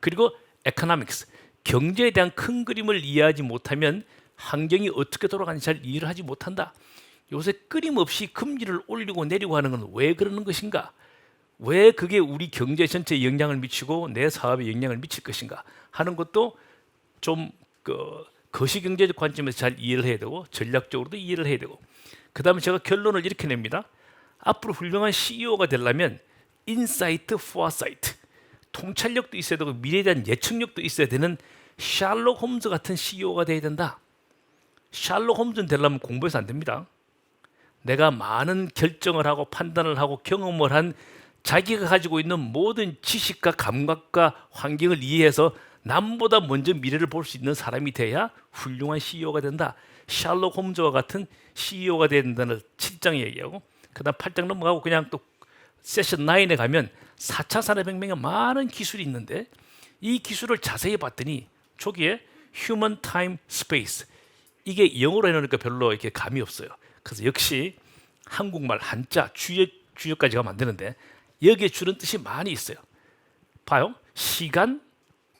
그리고 에코노믹스, 경제에 대한 큰 그림을 이해하지 못하면 환경이 어떻게 돌아가는지 잘 이해를 하지 못한다. 요새 끊임없이 금리를 올리고 내리고 하는 건 왜 그러는 것인가? 왜 그게 우리 경제 전체에 영향을 미치고 내 사업에 영향을 미칠 것인가 하는 것도 좀 거시경제적 관점에서 잘 이해를 해야 되고 전략적으로도 이해를 해야 되고, 그 다음에 제가 결론을 이렇게 냅니다. 앞으로 훌륭한 CEO가 되려면 인사이트, 포어사이트, 통찰력도 있어야 되고 미래에 대한 예측력도 있어야 되는 셜록 홈즈 같은 CEO가 돼야 된다. 셜록 홈즈는 되려면 공부해서 안 됩니다. 내가 많은 결정을 하고 판단을 하고 경험을 한 자기가 가지고 있는 모든 지식과 감각과 환경을 이해해서 남보다 먼저 미래를 볼 수 있는 사람이 돼야 훌륭한 CEO가 된다. 셜록 홈즈와 같은 CEO가 돼야 된다는 7장 얘기하고, 그 다음 8장 넘어가고 그냥 또 세션 9에 가면 4차 산업혁명에 많은 기술이 있는데 이 기술을 자세히 봤더니 초기에 Human Time Space, 이게 영어로 해놓으니까 별로 이렇게 감이 없어요. 그래서 역시 한국말 한자 주역까지 가면 안 되는데 여기에 주는 뜻이 많이 있어요. 봐요. 시간,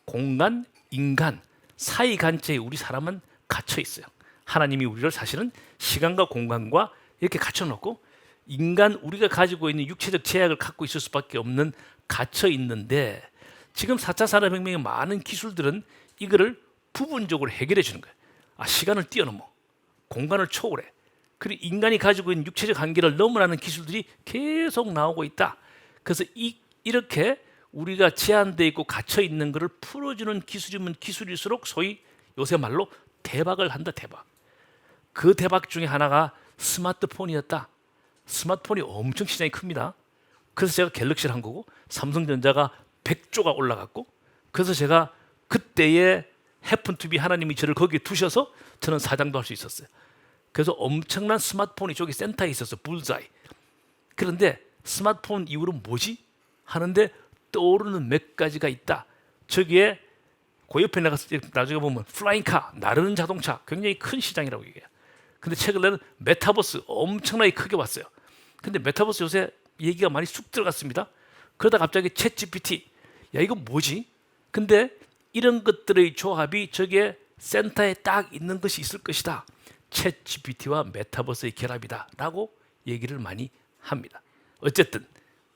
공간, 인간 사이 간체에 우리 사람은 갇혀 있어요. 하나님이 우리를 사실은 시간과 공간과 이렇게 갇혀놓고 인간, 우리가 가지고 있는 육체적 제약을 갖고 있을 수밖에 없는 갇혀 있는데, 지금 4차 산업혁명의 많은 기술들은 이거를 부분적으로 해결해 주는 거예요. 시간을 뛰어넘어, 공간을 초월해, 그리고 인간이 가지고 있는 육체적 한계를 넘어나는 기술들이 계속 나오고 있다. 그래서 이렇게 우리가 제한되어 있고 갇혀 있는 것을 풀어주는 기술이면 기술일수록 소위 요새 말로 대박을 한다. 대박. 그 대박 중에 하나가 스마트폰이었다. 스마트폰이 엄청 시장이 큽니다. 그래서 제가 갤럭시를 한 거고 삼성전자가 100조가 올라갔고, 그래서 제가 그때에 해픈 투비 하나님이 저를 거기에 두셔서 저는 사장도 할 수 있었어요. 그래서 엄청난 스마트폰이 저기 센터에 있었어요. 불사이. 그런데 스마트폰 이후로 뭐지? 하는데 떠오르는 몇 가지가 있다. 저기에 그 옆에 나중에 보면 플라잉카, 나르는 자동차, 굉장히 큰 시장이라고 얘기해요. 근데 최근에는 메타버스 엄청나게 크게 왔어요. 근데 메타버스 요새 얘기가 많이 쑥 들어갔습니다. 그러다 갑자기 챗GPT, 야 이거 뭐지? 근데 이런 것들의 조합이 저기에 센터에 딱 있는 것이 있을 것이다. 챗GPT와 메타버스의 결합이다 라고 얘기를 많이 합니다. 어쨌든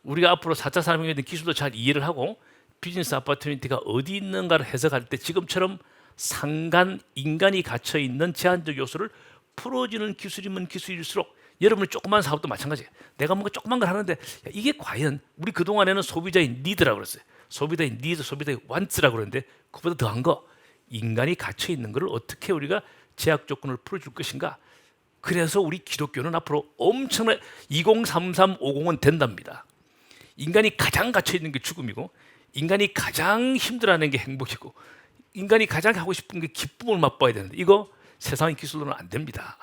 우리가 앞으로 4차 산업혁명에 대한 기술도 잘 이해를 하고 비즈니스 아퍼튜니티가 어디 있는가를 해석할 때 지금처럼 상간, 인간이 갇혀있는 제한적 요소를 풀어주는 기술이면 기술일수록, 여러분의 조그만 사업도 마찬가지예요. 내가 뭔가 조그만 걸 하는데 이게 과연 우리 그동안에는 소비자의 니드라고 그랬어요. 소비자의 니드, 소비자의 완츠라고 그랬는데 그보다 더한 거, 인간이 갇혀있는 것을 어떻게 우리가 제약 조건을 풀어줄 것인가. 그래서 우리 기독교는 앞으로 엄청난 203350은 된답니다. 인간이 가장 갇혀있는 게 죽음이고, 인간이 가장 힘들어하는 게 행복이고, 인간이 가장 하고 싶은 게 기쁨을 맛봐야 되는데 이거 세상의 기술로는 안 됩니다.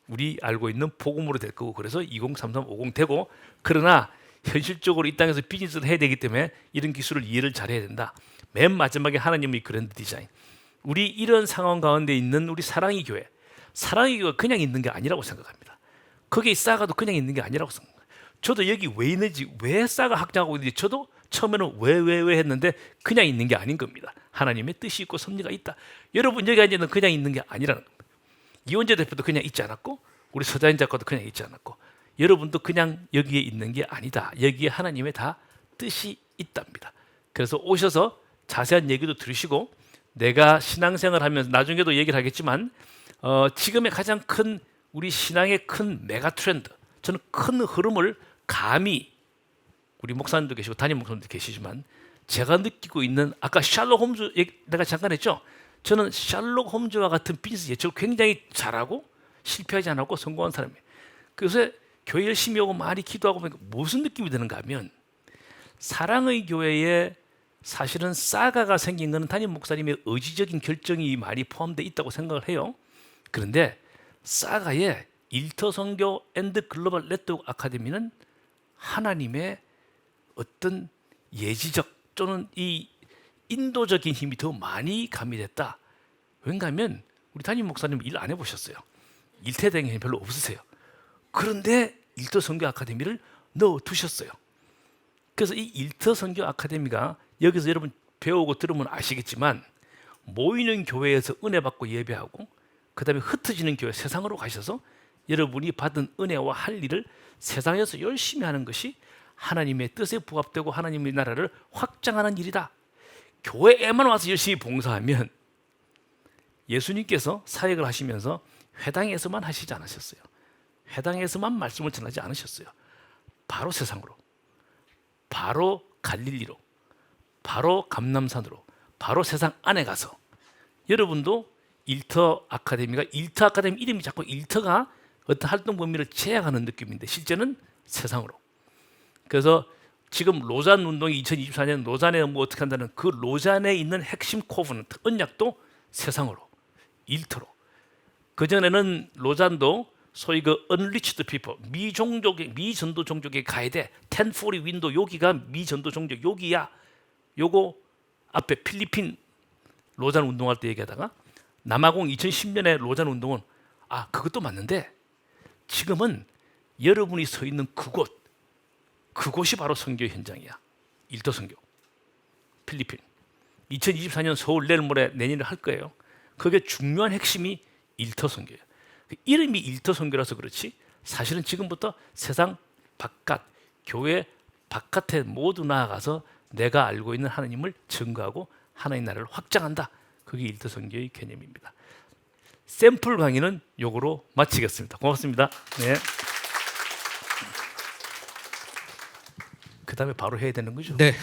우리 알고 있는 복음으로 될 거고, 그래서 203350 되고, 그러나 현실적으로 이 땅에서 비즈니스를 해야 되기 때문에 이런 기술을 이해를 잘해야 된다. 맨 마지막에 하나님의 그랜드 디자인. 우리 이런 상황 가운데 있는 우리 사랑의 교회, 사랑의 교회가 그냥 있는 게 아니라고 생각합니다. 거기에 싸가도 그냥 있는 게 아니라고 생각합니다. 저도 여기 왜 있는지, 왜 싸가 확장하고 있는지 저도 처음에는 왜 했는데 그냥 있는 게 아닌 겁니다. 하나님의 뜻이 있고 섭리가 있다. 여러분 여기 앉아있는 그냥 있는 게 아니라는 겁니다. 이원재 대표도 그냥 있지 않았고, 우리 서자인 작가도 그냥 있지 않았고, 여러분도 그냥 여기에 있는 게 아니다. 여기에 하나님의 다 뜻이 있답니다. 그래서 오셔서 자세한 얘기도 들으시고, 내가 신앙생활 하면서 나중에도 얘기를 하겠지만 지금의 가장 큰 우리 신앙의 큰 메가 트렌드, 저는 큰 흐름을 감히 우리 목사님도 계시고 담임 목사님도 계시지만 제가 느끼고 있는, 아까 셜록 홈즈 내가 잠깐 했죠. 저는 셜록 홈즈와 같은 비즈니스 예측을 굉장히 잘하고 실패하지 않았고 성공한 사람이에요. 그래서 교회 열심히 오고 많이 기도하고 보니까 무슨 느낌이 드는가 하면, 사랑의 교회의 사실은 사가가 생긴 것은 담임 목사님의 의지적인 결정이 많이 포함되어 있다고 생각을 해요. 그런데 사가의 일터선교 앤드 글로벌 네트워크 아카데미는 하나님의 어떤 예지적 또는 이 인도적인 힘이 더 많이 가미됐다. 왜냐하면 우리 담임 목사님 일 안 해보셨어요. 일태대행이 별로 없으세요. 그런데 일터선교 아카데미를 넣어두셨어요. 그래서 이 일터선교 아카데미가 여기서 여러분 배우고 들으면 아시겠지만 모이는 교회에서 은혜 받고 예배하고 그 다음에 흩어지는 교회 세상으로 가셔서 여러분이 받은 은혜와 할 일을 세상에서 열심히 하는 것이 하나님의 뜻에 부합되고 하나님의 나라를 확장하는 일이다. 교회에만 와서 열심히 봉사하면 예수님께서 사역을 하시면서 회당에서만 하시지 않으셨어요. 회당에서만 말씀을 전하지 않으셨어요. 바로 세상으로, 바로 갈릴리로, 바로 감람산으로, 바로 세상 안에 가서 여러분도 일터 아카데미 이름이 자꾸 일터가 어떤 활동 범위를 제약하는 느낌인데 실제는 세상으로. 그래서 지금 로잔 운동이 2024년 로잔에 뭐 어떻게 한다는 그 로잔에 있는 핵심 코브넌트 언약도 세상으로, 일터로. 그 전에는 로잔도 소위 그 unreached people, 미전도 종족에 가야 돼. 1040 윈도 여기가 미전도 종족 여기야. 요거 앞에 필리핀 로잔 운동할 때 얘기하다가 남아공 2010년에 로잔 운동은 그것도 맞는데 지금은 여러분이 서 있는 그곳이 바로 선교 현장이야. 일터 선교. 필리핀. 2024년 서울 내일 모레 내년에 할 거예요. 그게 중요한 핵심이 일터 선교예요. 이름이 일터 선교라서 그렇지 사실은 지금부터 세상 바깥, 교회 바깥에 모두 나아가서 내가 알고 있는 하나님을 증거하고 하나님 나라를 확장한다. 그게 일터 선교의 개념입니다. 샘플 강의는 요거로 마치겠습니다. 고맙습니다. 네. 그 다음에 바로 해야 되는 거죠? 네.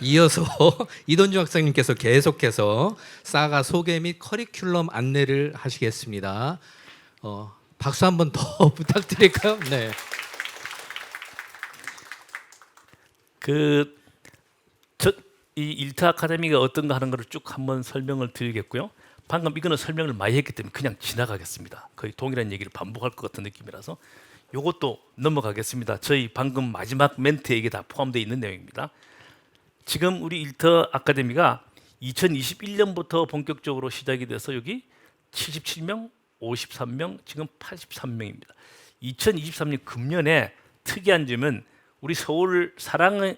이어서 이돈주 학생님께서 계속해서 사가 소개 및 커리큘럼 안내를 하시겠습니다. 박수 한번 더 부탁드릴까요? 네. 이 일터 아카데미가 어떤가 하는 것을 쭉 한번 설명을 드리겠고요. 방금 이거는 설명을 많이 했기 때문에 그냥 지나가겠습니다. 거의 동일한 얘기를 반복할 것 같은 느낌이라서 이것도 넘어가겠습니다. 저희 방금 마지막 멘트에 이게 다 포함되어 있는 내용입니다. 지금 우리 일터 아카데미가 2021년부터 본격적으로 시작이 돼서 여기 77명, 53명, 지금 83명입니다. 2023년 금년에 특이한 점은 우리 서울 사랑의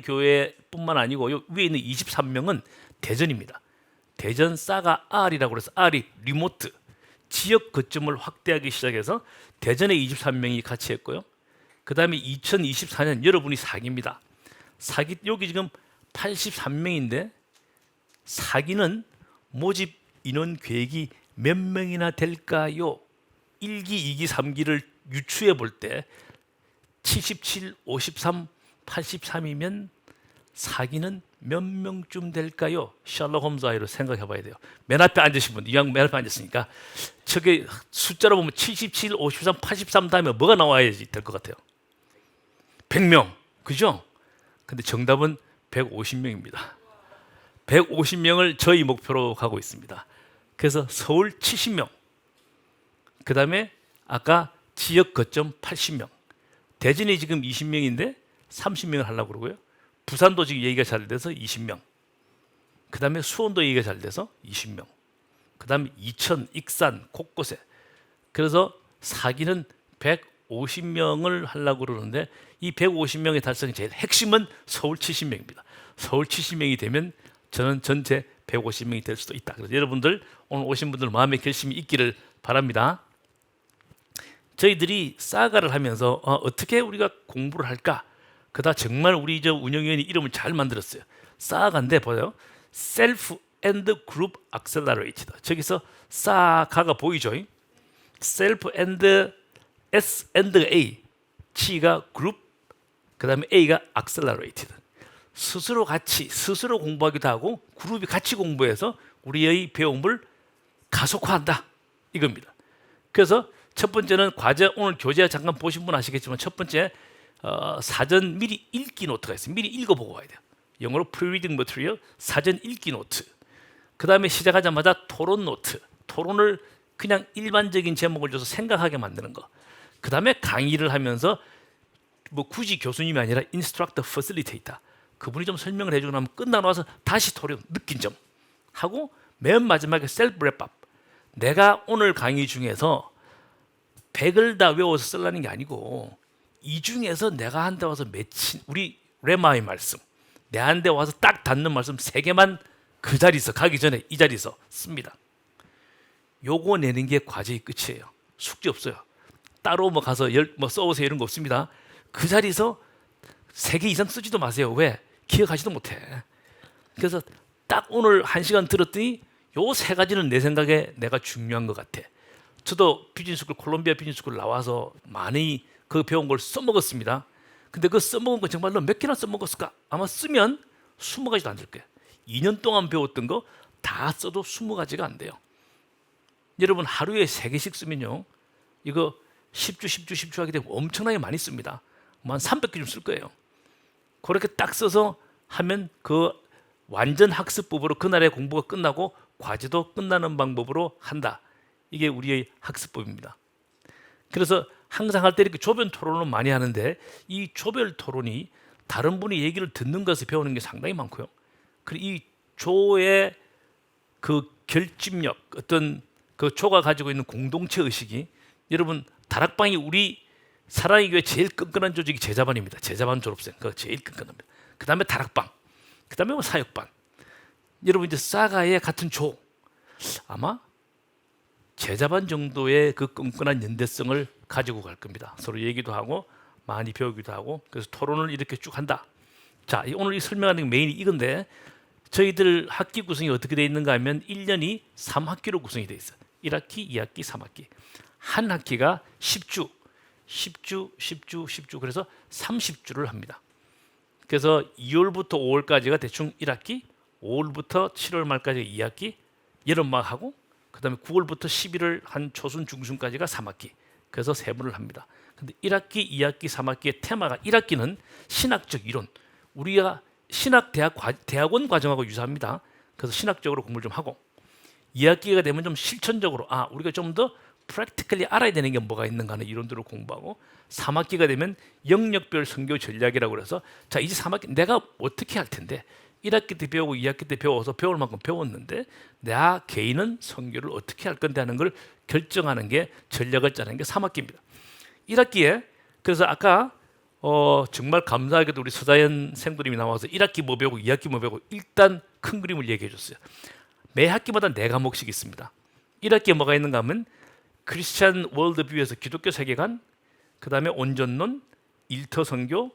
교회뿐만 아니고 요 위에 있는 23명은 대전입니다. 대전 사가 R이라고 해서 R이 리모트 지역 거점을 확대하기 시작해서 대전에 23명이 같이 했고요. 그 다음에 2024년 여러분이 4기입니다. 4기 여기 지금 83명인데 4기는 모집 인원 계획이 몇 명이나 될까요? 1기, 2기, 3기를 유추해 볼 때 77, 53, 83이면 4기는 몇 명쯤 될까요? 셜록 홈즈 아이로 생각해 봐야 돼요. 맨 앞에 앉으신 분, 이왕 맨 앞에 앉았으니까 저게 숫자로 보면 77, 53, 83 다음에 뭐가 나와야지 될 것 같아요? 100명, 그죠? 근데 정답은 150명입니다. 150명을 저희 목표로 가고 있습니다. 그래서 서울 70명, 그 다음에 아까 지역 거점 80명, 대전이 지금 20명인데 30명을 하려고 그러고요. 부산도 지금 얘기가 잘 돼서 20명, 그 다음에 수원도 얘기가 잘 돼서 20명, 그 다음에 이천, 익산 곳곳에. 그래서 4기는 150명을 하려고 그러는데 이 150명의 달성의 제일 핵심은 서울 70명입니다. 서울 70명이 되면 저는 전체 150명이 될 수도 있다. 그래서 여러분들 오늘 오신 분들 마음의 결심이 있기를 바랍니다. 저희들이 사가를 하면서 어떻게 우리가 공부를 할까? 그다 정말 우리 저 운영위원이 이름을 잘 만들었어요. 사가인데 보세요. Self and Group Accelerated. 저기서 사가가 보이죠? Self and S and A, G가 Group, 그 다음에 A가 Accelerated. 스스로 공부하기도 하고 그룹이 같이 공부해서 우리의 배움을 가속화한다 이겁니다. 그래서 첫 번째는 과제, 오늘 교재 잠깐 보신 분 아시겠지만 첫 번째 사전 미리 읽기 노트가 있어요. 미리 읽어보고 와야 돼요. 영어로 pre-reading material, 사전 읽기 노트. 그 다음에 시작하자마자 토론 노트, 토론을 그냥 일반적인 제목을 줘서 생각하게 만드는 거. 그 다음에 강의를 하면서 뭐 굳이 교수님이 아니라 instructor, facilitator, 그분이 좀 설명을 해주고 나면 끝나고 나서 다시 토론, 느낀 점 하고 맨 마지막에 self wrap up. 내가 오늘 강의 중에서 100을 다 외워서 쓰려는 게 아니고 이 중에서 내가 한 데 와서 맺힌 우리 레마의 말씀, 내 한 데 와서 딱 닿는 말씀 3개만 그 자리에서 가기 전에 이 자리에서 씁니다. 요거 내는 게 과제의 끝이에요. 숙제 없어요. 따로 뭐 가서 뭐 써오세요 이런 거 없습니다. 그 자리에서 3개 이상 쓰지도 마세요. 왜? 기억하지도 못해. 그래서 딱 오늘 1시간 들었더니 요 3가지는 내 생각에 내가 중요한 것 같아. 저도 비즈니스쿨, 콜롬비아 비즈니스쿨 나와서 많이 그 배운 걸 써먹었습니다. 근데 그 써먹은 거 정말로 몇 개나 써먹었을까? 아마 쓰면 20가지도 안 될 거예요. 2년 동안 배웠던 거 다 써도 20가지가 안 돼요. 여러분 하루에 3개씩 쓰면요, 이거 10주 하게 되면 엄청나게 많이 씁니다. 한 300개 좀 쓸 거예요. 그렇게 딱 써서 하면 그 완전 학습법으로 그날의 공부가 끝나고 과제도 끝나는 방법으로 한다. 이게 우리의 학습법입니다. 그래서 항상 할 때 이렇게 조변 토론을 많이 하는데 이 조변 토론이 다른 분이 얘기를 듣는 것을 배우는 게 상당히 많고요. 그리고 이 조의 그 결집력, 어떤 그 조가 가지고 있는 공동체 의식이, 여러분 다락방이 우리 사랑의 교회 제일 끈끈한 조직이 제자반입니다. 제자반 졸업생 그 제일 끈끈합니다. 그 다음에 다락방, 그 다음에 뭐 사역반. 여러분 이제 사가의 같은 조, 아마 제자반 정도의 그 끈끈한 연대성을 가지고 갈 겁니다. 서로 얘기도 하고 많이 배우기도 하고. 그래서 토론을 이렇게 쭉 한다. 자, 오늘 이 설명하는 메인이 이건데, 저희들 학기 구성이 어떻게 되어 있는가 하면 1년이 3학기로 구성이 되어 있어요. 1학기, 2학기, 3학기. 한 학기가 10주, 그래서 30주를 합니다. 그래서 2월부터 5월까지가 대충 1학기, 5월부터 7월 말까지 2학기, 여름방학하고 그 다음에 9월부터 11월 한 초순, 중순까지가 3학기. 그래서 3분을 합니다. 근데 1학기, 2학기, 3학기의 테마가, 1학기는 신학적 이론, 우리가 신학 대학원 과정하고 유사합니다. 그래서 신학적으로 공부를 좀 하고, 2학기가 되면 좀 실천적으로 우리가 좀 더 프랙티컬리 알아야 되는 게 뭐가 있는가 하는 이론들을 공부하고, 3학기가 되면 영역별 선교 전략이라고 해서 자, 이제 3학기 내가 어떻게 할 텐데, 1학기 때 배우고 2학기 때 배워서 배울 만큼 배웠는데 나 개인은 선교를 어떻게 할 건데 하는 걸 결정하는 게, 전략을 짜는 게 3학기입니다. 1학기에 그래서 아까 정말 감사하게도 우리 서자연 생도님이 나와서 1학기 뭐 배우고 2학기 뭐 배우고 일단 큰 그림을 얘기해 줬어요. 매 학기마다 4과목씩 있습니다. 1학기에 뭐가 있는가 하면 크리스찬 월드뷰에서 기독교 세계관, 그 다음에 온전론, 일터 선교,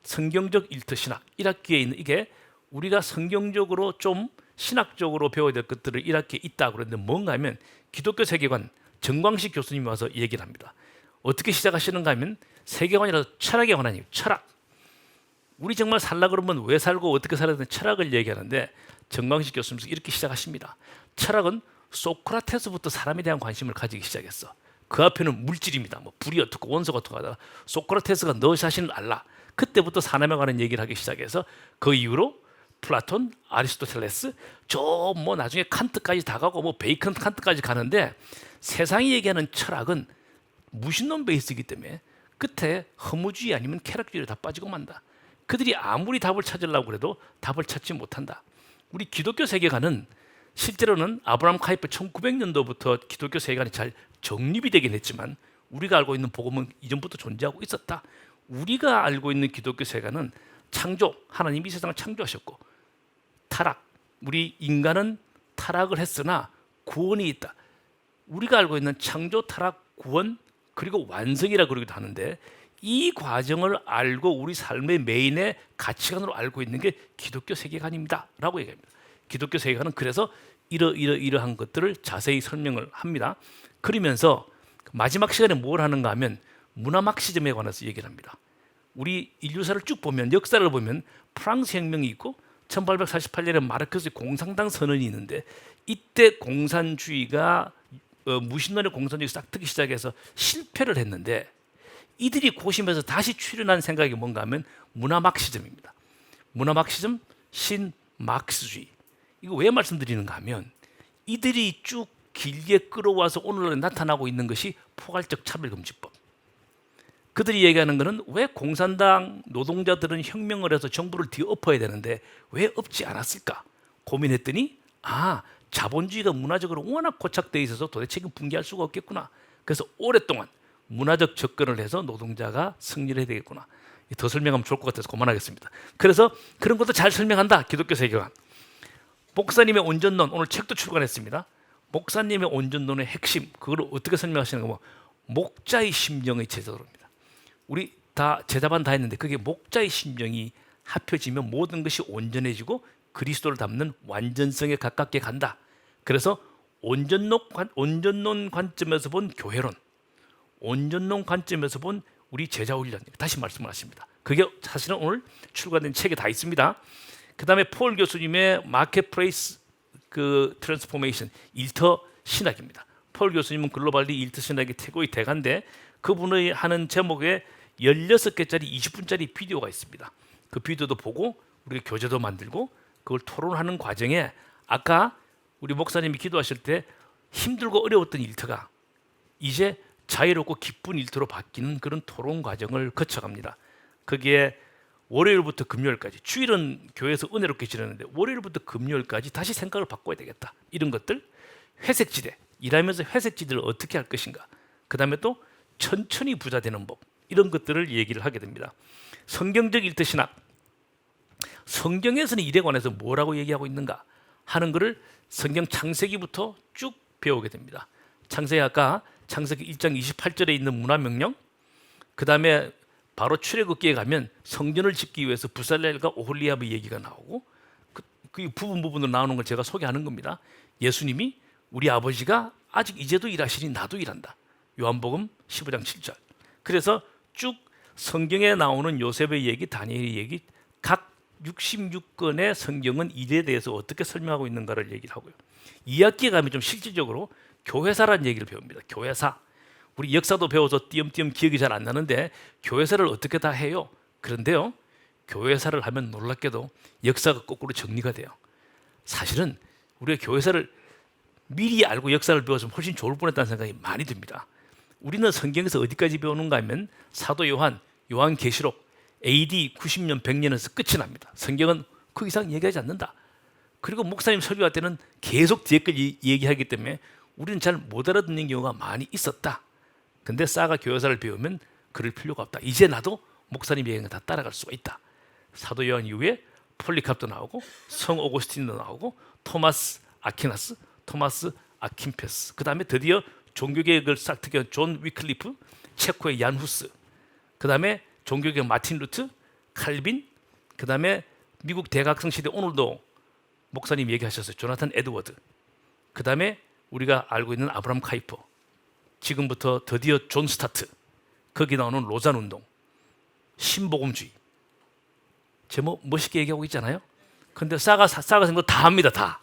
성경적 일터 신학. 1학기에 있는 이게 우리가 성경적으로 좀 신학적으로 배워야 될 것들을 1학기에 있다 그랬는데, 뭔가 하면 기독교 세계관, 정광식 교수님이 와서 얘기를 합니다. 어떻게 시작하시는가 하면 세계관이라서 철학에 관한 얘기, 철학. 우리 정말 살라 그러면 왜 살고 어떻게 살아야 되는 철학을 얘기하는데, 정광식 교수님께서 이렇게 시작하십니다. 철학은 소크라테스부터 사람에 대한 관심을 가지기 시작했어. 그 앞에는 물질입니다. 뭐 불이 어떻고 원소가 어떻고 하다가 소크라테스가 너 자신을 알라. 그때부터 사람에 관한 얘기를 하기 시작해서 그 이후로 플라톤, 아리스토텔레스, 저 뭐 나중에 칸트까지 다 가고 뭐 베이컨, 칸트까지 가는데, 세상이 얘기하는 철학은 무신론 베이스이기 때문에 끝에 허무주의 아니면 쾌락주의로 다 빠지고 만다. 그들이 아무리 답을 찾으려고 해도 답을 찾지 못한다. 우리 기독교 세계관은 실제로는 아브라함 카이프 1900년도부터 기독교 세계관이 잘 정립이 되긴 했지만, 우리가 알고 있는 복음은 이전부터 존재하고 있었다. 우리가 알고 있는 기독교 세계관은 창조, 하나님이 세상을 창조하셨고, 타락, 우리 인간은 타락을 했으나 구원이 있다. 우리가 알고 있는 창조, 타락, 구원, 그리고 완성이라 그러기도 하는데, 이 과정을 알고 우리 삶의 메인의 가치관으로 알고 있는 게 기독교 세계관입니다 라고 얘기합니다. 기독교 세계관은 그래서 이러한 것들을 자세히 설명을 합니다. 그러면서 마지막 시간에 뭘 하는가 하면 문화 막시즘에 관해서 얘기를 합니다. 우리 인류사를 쭉 보면, 역사를 보면 프랑스 혁명이 있고 1848년에 마르크스의 공산당 선언이 있는데, 이때 공산주의가 무신론의 공산주의가 싹 트기 시작해서 실패를 했는데, 이들이 고심해서 다시 출현한 생각이 뭔가 하면 문화 막시즘입니다. 문화 마크시즘, 신마크스주의. 이거 왜 말씀드리는가 하면 이들이 쭉 길게 끌어와서 오늘날 나타나고 있는 것이 포괄적 차별금지법. 그들이 얘기하는 것은 왜 공산당 노동자들은 혁명을 해서 정부를 뒤엎어야 되는데 왜 엎지 않았을까 고민했더니 자본주의가 문화적으로 워낙 고착되어 있어서 도대체 붕괴할 수가 없겠구나. 그래서 오랫동안 문화적 접근을 해서 노동자가 승리를 해야 되겠구나. 더 설명하면 좋을 것 같아서 그만하겠습니다. 그래서 그런 것도 잘 설명한다. 기독교 세계관. 목사님의 온전론, 오늘 책도 출간했습니다. 목사님의 온전론의 핵심, 그걸 어떻게 설명하시는 거 목자의 심정의 제자도입니다. 우리 다 제자반 다 했는데 그게 목자의 심정이 합해지면 모든 것이 온전해지고 그리스도를 담는 완전성에 가깝게 간다. 그래서 온전론 관점에서 본 교회론, 온전론 관점에서 본 우리 제자훈련, 다시 말씀을 하십니다. 그게 사실은 오늘 출간된 책에 다 있습니다. 그 다음에 폴 교수님의 마켓플레이스 트랜스포메이션, 일터 신학입니다. 폴 교수님은 글로벌리 일터 신학의 태고의 대가인데 그분의 하는 제목에 16개짜리 20분짜리 비디오가 있습니다. 그 비디오도 보고 우리가 교재도 만들고 그걸 토론하는 과정에 아까 우리 목사님이 기도하실 때 힘들고 어려웠던 일터가 이제 자유롭고 기쁜 일터로 바뀌는 그런 토론 과정을 거쳐갑니다. 거기에 월요일부터 금요일까지, 주일은 교회에서 은혜롭게 지내는데 월요일부터 금요일까지 다시 생각을 바꿔야 되겠다. 이런 것들, 회색지대, 일하면서 회색지대를 어떻게 할 것인가. 그 다음에 또 천천히 부자 되는 법, 이런 것들을 얘기를 하게 됩니다. 성경적 일터 신학, 성경에서는 일에 관해서 뭐라고 얘기하고 있는가 하는 것을 성경 창세기부터 쭉 배우게 됩니다. 창세기 아까 창세기 1장 28절에 있는 문화명령, 그 다음에 바로 출애굽기에 가면 성전을 짓기 위해서 부살렐과 오홀리압의 얘기가 나오고 그 부분으로 나오는 걸 제가 소개하는 겁니다. 예수님이 우리 아버지가 아직 이제도 일하시니 나도 일한다. 요한복음 15장 7절. 그래서 쭉 성경에 나오는 요셉의 얘기, 다니엘의 얘기, 각 66권의 성경은 일에 대해서 어떻게 설명하고 있는가를 얘기를 하고요. 2학기에 가면 좀 실질적으로 교회사라는 얘기를 배웁니다. 교회사. 우리 역사도 배워서 띄엄띄엄 기억이 잘 안 나는데 교회사를 어떻게 다 해요? 그런데요, 교회사를 하면 놀랍게도 역사가 거꾸로 정리가 돼요. 사실은 우리가 교회사를 미리 알고 역사를 배웠으면 훨씬 좋을 뻔했다는 생각이 많이 듭니다. 우리는 성경에서 어디까지 배우는가 하면 사도 요한계시록 AD 90년 100년에서 끝이 납니다. 성경은 그 이상 얘기하지 않는다. 그리고 목사님 설교할 때는 계속 뒤에 걸 얘기하기 때문에 우리는 잘 못 알아듣는 경우가 많이 있었다. 근데 싸가 교회사를 배우면 그럴 필요가 없다. 이제 나도 목사님 얘기는 다 따라갈 수가 있다. 사도 요한 이후에 폴리캅도 나오고 성 오고스틴도 나오고 토마스 아퀴나스, 토마스 아킨페스, 그 다음에 드디어 종교개혁을 싹 특이한 존 위클리프, 체코의 얀 후스, 그 다음에 종교개혁 마틴 루트, 칼빈, 그 다음에 미국 대각성 시대 오늘도 목사님 얘기하셨어요. 조나탄 에드워드, 그 다음에 우리가 알고 있는 아브람 카이퍼, 지금부터 드디어 존 스타트, 거기 나오는 로잔 운동, 신복음주의. 제목 멋있게 얘기하고 있잖아요. 근데 싸가 생각 다 합니다. 다.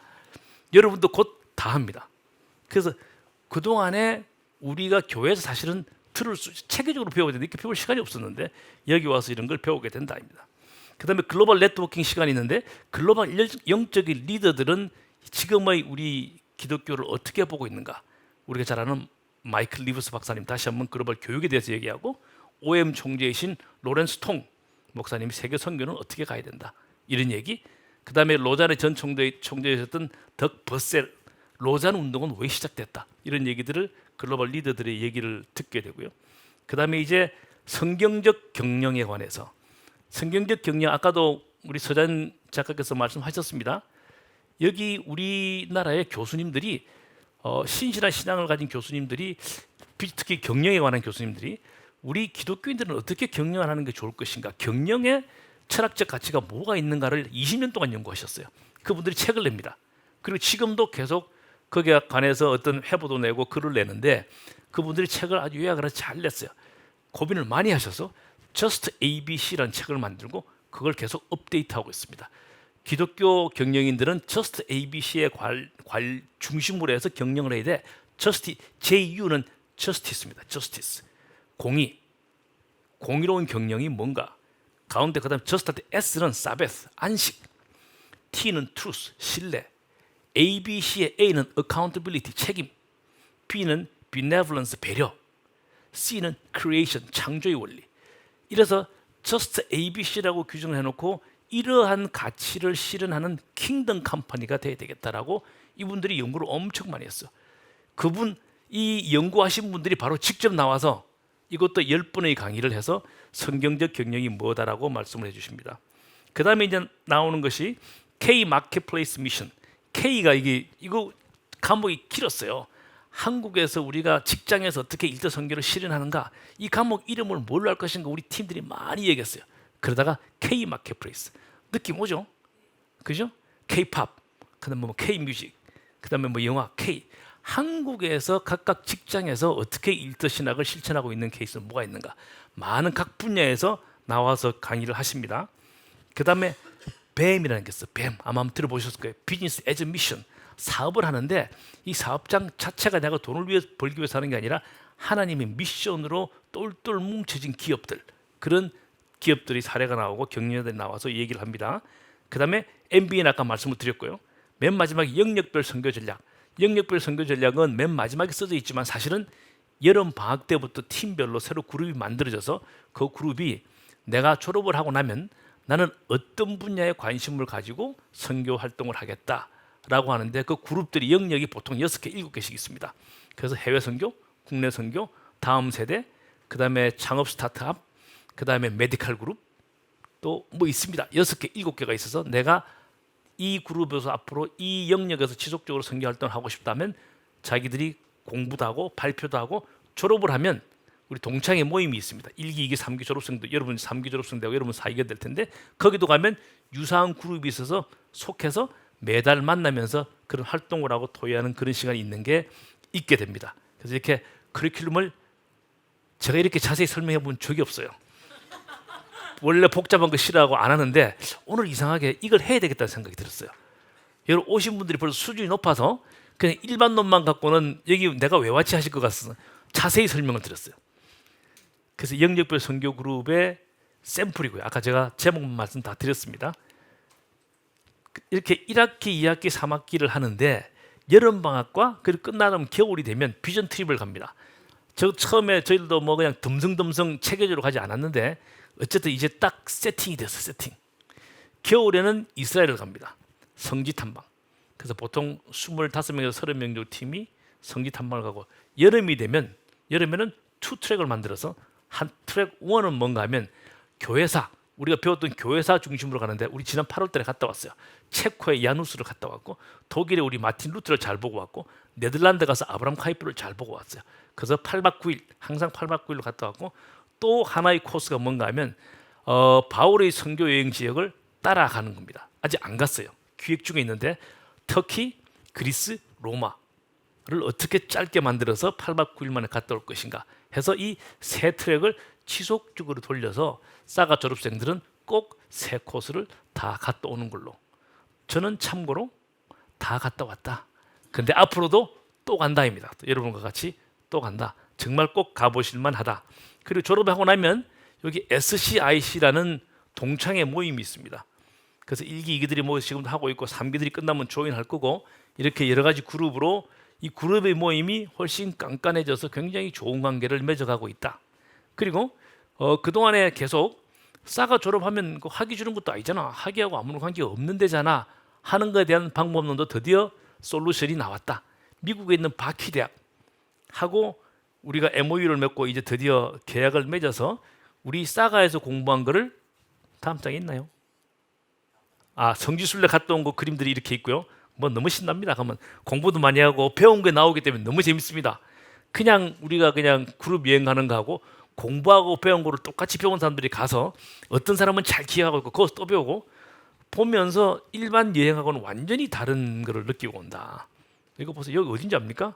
여러분도 곧 다 합니다. 그래서 그동안에 우리가 교회에서 사실은 체계적으로 배워야 되는데 이렇게 배울 시간이 없었는데 여기 와서 이런 걸 배우게 된다입니다. 그 다음에 글로벌 네트워킹 시간이 있는데 글로벌 영적인 리더들은 지금의 우리 기독교를 어떻게 보고 있는가. 우리가 잘 아는 마이클 리브스 박사님 다시 한번 글로벌 교육에 대해서 얘기하고, OM 총재이신 로렌스 통 목사님이 세계 선교는 어떻게 가야 된다, 이런 얘기. 그 다음에 로잔의 전 총재이셨던 덕 버셀, 로잔 운동은 왜 시작됐다, 이런 얘기들을 글로벌 리더들의 얘기를 듣게 되고요. 그 다음에 이제 성경적 경영에 관해서, 성경적 경영, 아까도 우리 서잔 작가께서 말씀하셨습니다. 여기 우리나라의 교수님들이 신실한 신앙을 가진 교수님들이, 특히 경영에 관한 교수님들이 우리 기독교인들은 어떻게 경영을 하는 게 좋을 것인가, 경영의 철학적 가치가 뭐가 있는가를 20년 동안 연구하셨어요. 그분들이 책을 냅니다. 그리고 지금도 계속 거기에 관해서 어떤 회보도 내고 글을 내는데 그분들이 책을 아주 요약을 해서 잘 냈어요. 고민을 많이 하셔서 Just ABC라는 책을 만들고 그걸 계속 업데이트하고 있습니다. 기독교 경영인들은 Just ABC의 중심으로 해서 경영을 해야 돼. JU는 Justice입니다. Justice. 공의. 공의로운 경영이 뭔가? 가운데 그다음 저스트 S는 사베스 안식, T는 truth 신뢰, A, B, C의 A는 accountability 책임, B는 benevolence 배려, C는 creation 창조의 원리. 이래서 just ABC라고 규정을 해놓고 이러한 가치를 실현하는 킹덤 컴퍼니가 돼야 되겠다라고 이분들이 연구를 엄청 많이 했어. 그분 이 연구하신 분들이 바로 직접 나와서 이것도 10번의 강의를 해서 성경적 경영이 뭐다라고 말씀을 해주십니다. 그 다음에 이제 나오는 것이 K 마켓플레이스 미션. K가 이거 과목이 길었어요. 한국에서 우리가 직장에서 어떻게 일터 선교를 실현하는가, 이 과목 이름을 뭘로 할 것인가 우리 팀들이 많이 얘기했어요. 그러다가 K 마켓플레이스 느낌 오죠? 그죠? K-팝, 그다음에 뭐 K-뮤직, 그다음에 뭐 영화 K. 한국에서 각각 직장에서 어떻게 일터 신학을 실천하고 있는 케이스는 뭐가 있는가? 많은 각 분야에서 나와서 강의를 하십니다. 그다음에 뱀이라는 게 있어. 뱀 아마 한번 들어보셨을 거예요. 비즈니스 에즈 미션. 사업을 하는데 이 사업장 자체가 내가 돈을 벌기 위해서 하는 게 아니라 하나님의 미션으로 똘똘 뭉쳐진 기업들, 그런 기업들이 사례가 나오고 경영자들이 나와서 얘기를 합니다. 그 다음에 MBA는 아까 말씀을 드렸고요. 맨 마지막에 영역별 선교 전략. 영역별 선교 전략은 맨 마지막에 써져 있지만 사실은 여름 방학 때부터 팀별로 새로 그룹이 만들어져서 그 그룹이 내가 졸업을 하고 나면 나는 어떤 분야에 관심을 가지고 선교 활동을 하겠다라고 하는데, 그 그룹들이 영역이 보통 6개, 7개씩 있습니다. 그래서 해외 선교, 국내 선교, 다음 세대, 그 다음에 창업 스타트업, 그 다음에 메디칼 그룹, 또 뭐 있습니다. 6개, 7개가 있어서 내가 이 그룹에서 앞으로 이 영역에서 지속적으로 선교 활동을 하고 싶다면 자기들이 공부도 하고 발표도 하고 졸업을 하면 우리 동창회 모임이 있습니다. 1기, 2기, 3기 졸업생도, 여러분 3기 졸업생되고 여러분 4기가 될 텐데 거기도 가면 유사한 그룹이 있어서 속해서 매달 만나면서 그런 활동을 하고 토의하는 그런 시간이 있는 게 있게 됩니다. 그래서 이렇게 커리큘럼을 제가 이렇게 자세히 설명해 본 적이 없어요. 원래 복잡한 거 싫어하고 안 하는데 오늘 이상하게 이걸 해야 되겠다는 생각이 들었어요. 여러분 오신 분들이 벌써 수준이 높아서 그냥 일반 놈만 갖고는 여기 내가 왜 왔지 하실 것 같아서 자세히 설명을 드렸어요. 그래서 영역별 선교 그룹의 샘플이고요. 아까 제가 제목 말씀 다 드렸습니다. 이렇게 1학기, 2학기, 3학기를 하는데 여름방학과 그리고 끝나면 겨울이 되면 비전 트립을 갑니다. 저 처음에 저희들도 뭐 그냥 듬성듬성 체계적으로 가지 않았는데 어쨌든 이제 딱 세팅이 됐어. 세팅. 겨울에는 이스라엘을 갑니다. 성지 탐방. 그래서 보통 25명에서 30명 정도 팀이 성지 탐방을 가고, 여름에는 투 트랙을 만들어서 한 트랙 1은 뭔가 하면 교회사, 우리가 배웠던 교회사 중심으로 가는데 우리 지난 8월 달에 갔다 왔어요. 체코의 야누스를 갔다 왔고, 독일에 우리 마틴 루트를 잘 보고 왔고, 네덜란드 가서 아브람 카이프를 잘 보고 왔어요. 그래서 8박 9일 항상 8박 9일로 갔다 왔고, 또 하나의 코스가 뭔가 하면 바울의 선교 여행 지역을 따라가는 겁니다. 아직 안 갔어요. 기획 중에 있는데 터키, 그리스, 로마를 어떻게 짧게 만들어서 8박 9일 만에 갔다 올 것인가 해서 이 세 트랙을 지속적으로 돌려서 사가 졸업생들은 꼭 세 코스를 다 갔다 오는 걸로. 저는 참고로 다 갔다 왔다. 근데 앞으로도 또 간다입니다. 여러분과 같이 또 간다. 정말 꼭 가보실 만하다. 그리고 졸업하고 나면 여기 SCIC라는 동창회 모임이 있습니다. 그래서 1기, 2기들이 뭐 지금도 하고 있고 3기들이 끝나면 조인할 거고, 이렇게 여러 가지 그룹으로 이 그룹의 모임이 훨씬 깐깐해져서 굉장히 좋은 관계를 맺어가고 있다. 그리고 그동안에 계속 싸가 졸업하면 학위 주는 것도 아니잖아, 학위하고 아무런 관계가 없는 데잖아 하는 것에 대한 방법론도 드디어 솔루션이 나왔다. 미국에 있는 바키 대학하고 우리가 MOU를 맺고 이제 드디어 계약을 맺어서 우리 싸가에서 공부한 거를, 다음 장에 있나요? 성지순례 갔다 온 거 그림들이 이렇게 있고요. 뭐 너무 신납니다. 그러면 공부도 많이 하고 배운 게 나오기 때문에 너무 재밌습니다. 그냥 우리가 그냥 그룹 여행 가는 거하고 공부하고 배운 거를 똑같이 배운 사람들이 가서 어떤 사람은 잘 기억하고 있고 거기서 또 배우고 보면서 일반 여행하고는 완전히 다른 거를 느끼고 온다. 이거 보세요. 여기 어딘지 압니까?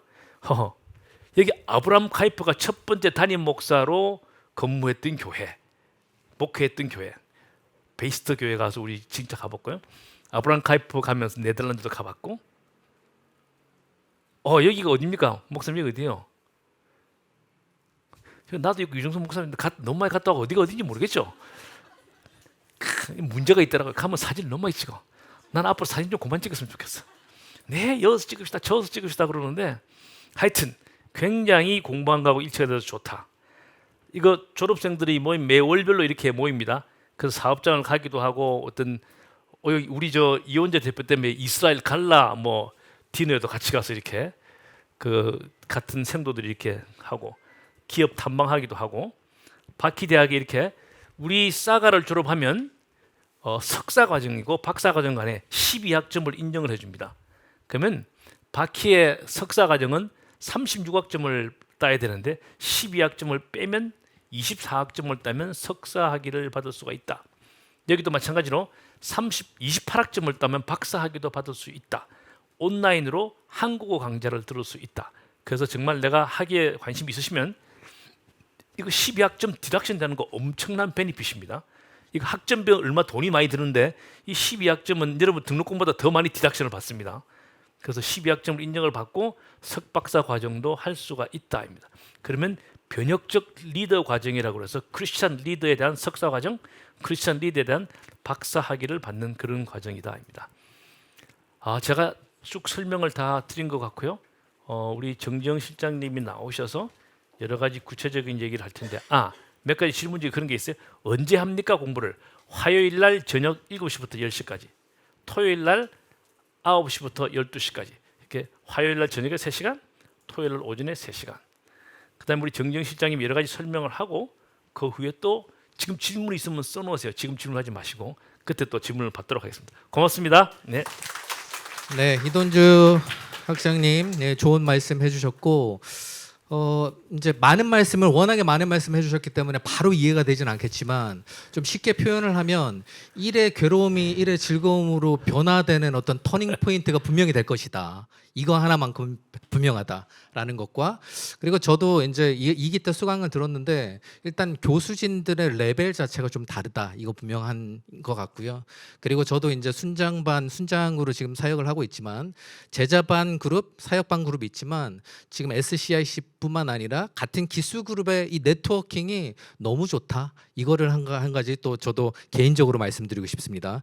여기 아브람 카이프가 첫 번째 담임 목사로 근무했던 교회, 목회했던 교회, 베이스터 교회 가서 우리 진짜 가봤고요. 아브람 카이프 가면서 네덜란드도 가봤고, 여기가 어디입니까? 목사님 여기 어디요? 나도 유정선 목사님 너무 많이 갔다 와서 어디가 어딘지 모르겠죠. 문제가 있더라고요. 가면 사진을 너무 많이 찍어. 난 앞으로 사진 좀 그만 찍었으면 좋겠어. 네, 여기서 찍읍시다, 저기서 찍읍시다 그러는데 하여튼 굉장히 공부한 거하고 일치가 돼서 좋다. 이거 졸업생들이 모임 매월별로 이렇게 모입니다. 그래서 사업장을 가기도 하고 어떤 우리 저 이원재 대표 때문에 이스라엘 갈라 뭐 디너에도 같이 가서 이렇게 그 같은 생도들이 이렇게 하고 기업 탐방하기도 하고 바퀴대학에 이렇게 우리 사가를 졸업하면 석사 과정이고 박사 과정 간에 12학점을 인정을 해줍니다. 그러면 바퀴의 석사 과정은 36학점을 따야 되는데 12학점을 빼면 24학점을 따면 석사 학위를 받을 수가 있다. 여기도 마찬가지로 28학점을 따면 박사 학위도 받을 수 있다. 온라인으로 한국어 강좌를 들을 수 있다. 그래서 정말 내가 학위에 관심이 있으시면 이거 12학점 디덕션 되는 거 엄청난 베니핏입니다. 이거 학점비 얼마 돈이 많이 드는데 이 12학점은 여러분 등록금보다 더 많이 디덕션을 받습니다. 그래서 12학점을 인정을 받고 석박사 과정도 할 수가 있다입니다. 그러면 변혁적 리더 과정이라고 해서 크리스찬 리더에 대한 석사 과정, 크리스찬 리더에 대한 박사 학위를 받는 그런 과정이다입니다. 제가 쭉 설명을 다 드린 것 같고요. 우리 정지영 실장님이 나오셔서 여러 가지 구체적인 얘기를 할 텐데 몇 가지 질문지 그런 게 있어요. 언제 합니까 공부를? 화요일 날 저녁 7시부터 10시까지, 토요일 날 9시부터 12시까지 이렇게 화요일 날 저녁에 3시간, 토요일 날 오전에 3시간. 그다음에 우리 정지영 실장님이 여러 가지 설명을 하고 그 후에 또 지금 질문 있으면 써놓으세요. 지금 질문하지 마시고 그때 또 질문을 받도록 하겠습니다. 고맙습니다. 네. 네, 이돈주 학장님, 네, 좋은 말씀 해주셨고, 이제 워낙에 많은 말씀 해주셨기 때문에 바로 이해가 되진 않겠지만 좀 쉽게 표현을 하면 일의 괴로움이 일의 즐거움으로 변화되는 어떤 터닝 포인트가 분명히 될 것이다. 이거 하나만큼 분명하다라는 것과, 그리고 저도 이제 2기 때 수강을 들었는데 일단 교수진들의 레벨 자체가 좀 다르다. 이거 분명한 것 같고요. 그리고 저도 이제 순장으로 지금 사역을 하고 있지만 제자반 그룹, 사역반 그룹이 있지만 지금 SCIC뿐만 아니라 같은 기수 그룹의 이 네트워킹이 너무 좋다. 이거를 한 가지 또 저도 개인적으로 말씀드리고 싶습니다.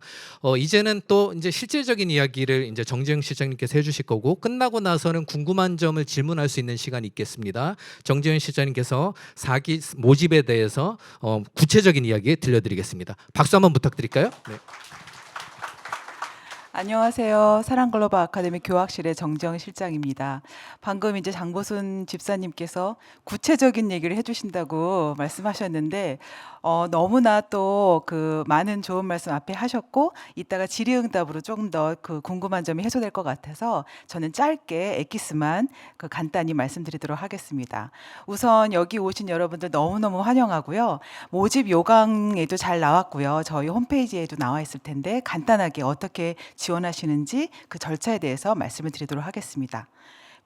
이제는 또 이제 실질적인 이야기를 이제 정지영 실장님께서 해주실 거고, 끝나고 나서는 궁금한 점을 질문할 수 있는 시간이 있겠습니다. 정지영 실장님께서 4기 모집에 대해서 구체적인 이야기 들려드리겠습니다. 박수 한번 부탁드릴까요? 네. 안녕하세요. 사랑글로벌 아카데미 교학실의 정지영 실장입니다. 방금 이제 장보순 집사님께서 구체적인 얘기를 해주신다고 말씀하셨는데 너무나 또 그 많은 좋은 말씀 앞에 하셨고 이따가 질의응답으로 조금 더 그 궁금한 점이 해소될 것 같아서 저는 짧게 엑기스만 그 간단히 말씀드리도록 하겠습니다. 우선 여기 오신 여러분들 너무너무 환영하고요. 모집 요강에도 잘 나왔고요. 저희 홈페이지에도 나와 있을 텐데 간단하게 어떻게 지원하시는지 그 절차에 대해서 말씀을 드리도록 하겠습니다.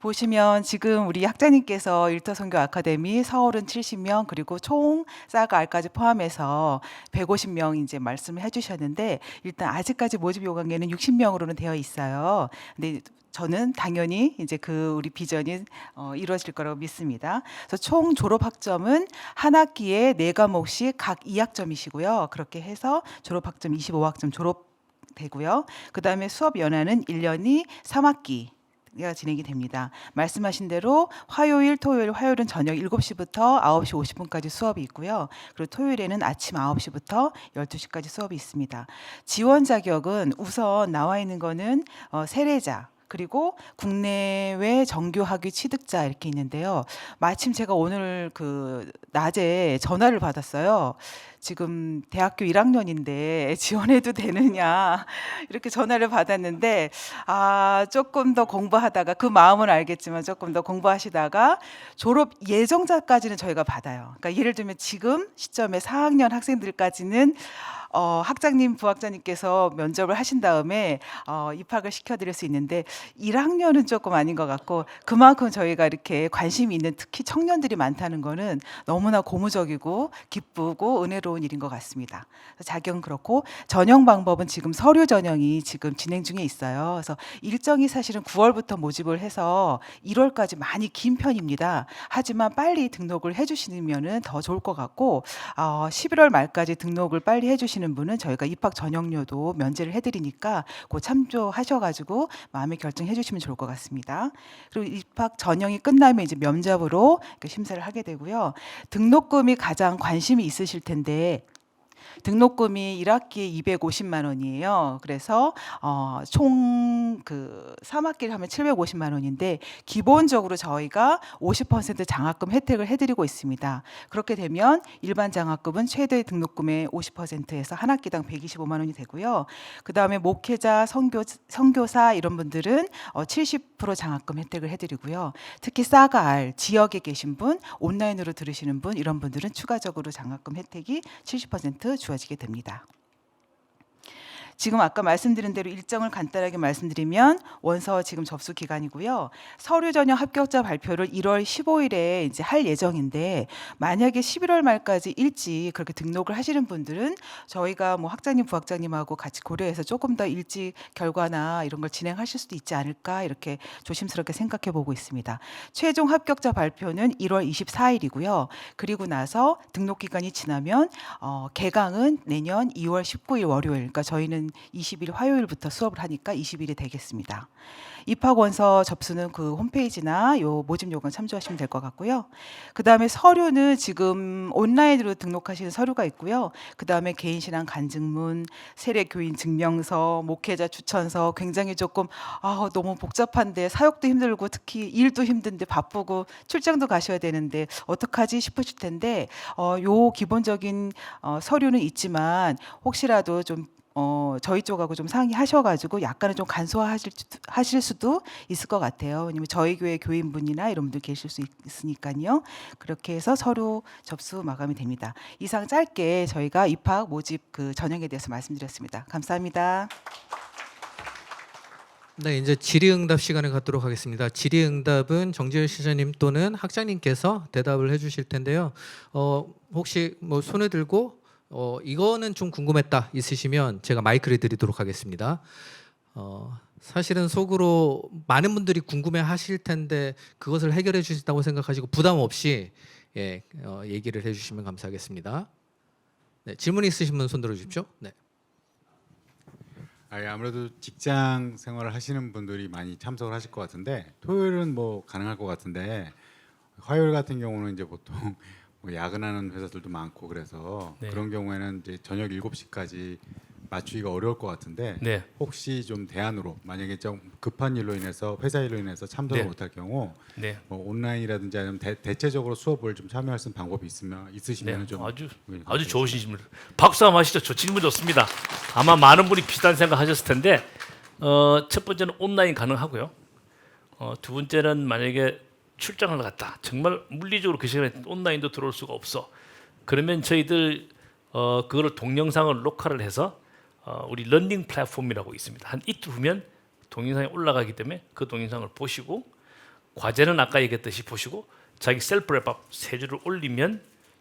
보시면 지금 우리 학자님께서 일터선교 아카데미 서울은 70명 그리고 총 사가 알까지 포함해서 150명 이제 말씀을 해주셨는데 일단 아직까지 모집 요강에는 60명으로는 되어 있어요. 근데 저는 당연히 이제 그 우리 비전이 이루어질 거라고 믿습니다. 그래서 총 졸업 학점은 한 학기에 4과목씩 각 2학점이시고요. 그렇게 해서 졸업 학점 25학점 졸업되고요. 그다음에 수업 연한은 1년이 3학기. 가 진행이 됩니다. 말씀하신 대로 화요일은 저녁 7시부터 9시 50분까지 수업이 있고요. 그리고 토요일에는 아침 9시부터 12시까지 수업이 있습니다. 지원 자격은 우선 나와 있는 거는 세례자 그리고 국내외 정교학위 취득자 이렇게 있는데요. 마침 제가 오늘 그 낮에 전화를 받았어요. 지금 대학교 1학년인데 지원해도 되느냐 이렇게 전화를 받았는데 조금 더 공부하다가 그 마음은 알겠지만 조금 더 공부하시다가 졸업 예정자까지는 저희가 받아요. 그러니까 예를 들면 지금 시점에 4학년 학생들까지는 학장님, 부학장님께서 면접을 하신 다음에 입학을 시켜드릴 수 있는데 1학년은 조금 아닌 것 같고 그만큼 저희가 이렇게 관심이 있는 특히 청년들이 많다는 거는 너무나 고무적이고 기쁘고 은혜로운 일인 것 같습니다. 자격은 그렇고 전형 방법은 지금 서류 전형이 지금 진행 중에 있어요. 그래서 일정이 사실은 9월부터 모집을 해서 1월까지 많이 긴 편입니다. 하지만 빨리 등록을 해주시면 더 좋을 것 같고 11월 말까지 등록을 빨리 해주시면 원하시는 분은 저희가 입학 전형료도 면제를 해드리니까 그 참조하셔가지고 마음의 결정해 주시면 좋을 것 같습니다. 그리고 입학 전형이 끝나면 이제 면접으로 심사를 하게 되고요. 등록금이 가장 관심이 있으실 텐데 등록금이 1학기에 250만 원이에요. 그래서 총 그 3학기를 하면 750만 원인데 기본적으로 저희가 50% 장학금 혜택을 해드리고 있습니다. 그렇게 되면 일반 장학금은 최대 등록금의 50%에서 한 학기당 125만 원이 되고요. 그 다음에 목회자, 선교사 이런 분들은 70% 장학금 혜택을 해드리고요. 특히 싸갈 지역에 계신 분, 온라인으로 들으시는 분 이런 분들은 추가적으로 장학금 혜택이 70% 주어지게 됩니다. 지금 아까 말씀드린 대로 일정을 간단하게 말씀드리면 원서 지금 접수 기간이고요. 서류 전형 합격자 발표를 1월 15일에 이제 할 예정인데 만약에 11월 말까지 일찍 그렇게 등록을 하시는 분들은 저희가 뭐 학장님, 부학장님하고 같이 고려해서 조금 더 일찍 결과나 이런 걸 진행하실 수도 있지 않을까 이렇게 조심스럽게 생각해 보고 있습니다. 최종 합격자 발표는 1월 24일이고요. 그리고 나서 등록 기간이 지나면 개강은 내년 2월 19일 월요일, 그러니까 저희는 20일 화요일부터 수업을 하니까 20일이 되겠습니다. 입학 원서 접수는 그 홈페이지나 요 모집 요건 참조하시면 될 것 같고요. 그 다음에 서류는 지금 온라인으로 등록하시는 서류가 있고요. 그 다음에 개인신앙 간증문, 세례교인 증명서, 목회자 추천서 굉장히 조금 너무 복잡한데 사역도 힘들고 특히 일도 힘든데 바쁘고 출장도 가셔야 되는데 어떡하지 싶으실 텐데 요 기본적인 서류는 있지만 혹시라도 좀 저희 쪽하고 좀 상의하셔가지고 약간은 좀 간소화하실 수도 있을 것 같아요. 왜냐면 저희 교회 교인분이나 이런 분들 계실 수 있으니까요. 그렇게 해서 서류 접수 마감이 됩니다. 이상 짧게 저희가 입학 모집 그 전형에 대해서 말씀드렸습니다. 감사합니다. 네, 이제 질의응답 시간을 갖도록 하겠습니다. 질의응답은 정지열 시장님 또는 학장님께서 대답을 해주실 텐데요. 혹시 뭐 손을 들고 이거는 좀 궁금했다 있으시면 제가 마이크를 드리도록 하겠습니다. 사실은 속으로 많은 분들이 궁금해하실 텐데 그것을 해결해 주신다고 생각하시고 부담 없이 얘기를 해주시면 감사하겠습니다. 네, 질문 있으신 분 손 들어주십시오. 네. 아무래도 직장 생활을 하시는 분들이 많이 참석을 하실 것 같은데 토요일은 뭐 가능할 것 같은데 화요일 같은 경우는 이제 보통 뭐 야근하는 회사들도 많고 그래서 네. 그런 경우에는 이제 저녁 7시까지 맞추기가 어려울 것 같은데 네. 혹시 좀 대안으로 만약에 좀 급한 일로 인해서 회사 일로 인해서 참석을 네. 못할 경우 네. 뭐 온라인이라든지 아니면 대체적으로 수업을 좀 참여할 수 있는 방법이 네. 있으시면 좀 아주 좋으신 질문. 박수 한번 하시죠. 저 질문 좋습니다. 아마 많은 분이 비슷한 생각하셨을 텐데 첫 번째는 온라인 가능하고요. 두 번째는 만약에 출장을 갔다. 정말 물리적으로 그 시간에 온라인도 들어올 수가 없어. 그러면 저희들 그거를 동영상을 녹화를 해서 우리 러닝 플랫폼이라고 있습니다. 한 이틀 후면 동영상이 올라가기 때문에 그 동영상을 보시고 과제는 아까 얘기했듯이 보시고 자기 셀프 랩업 3주를 올리면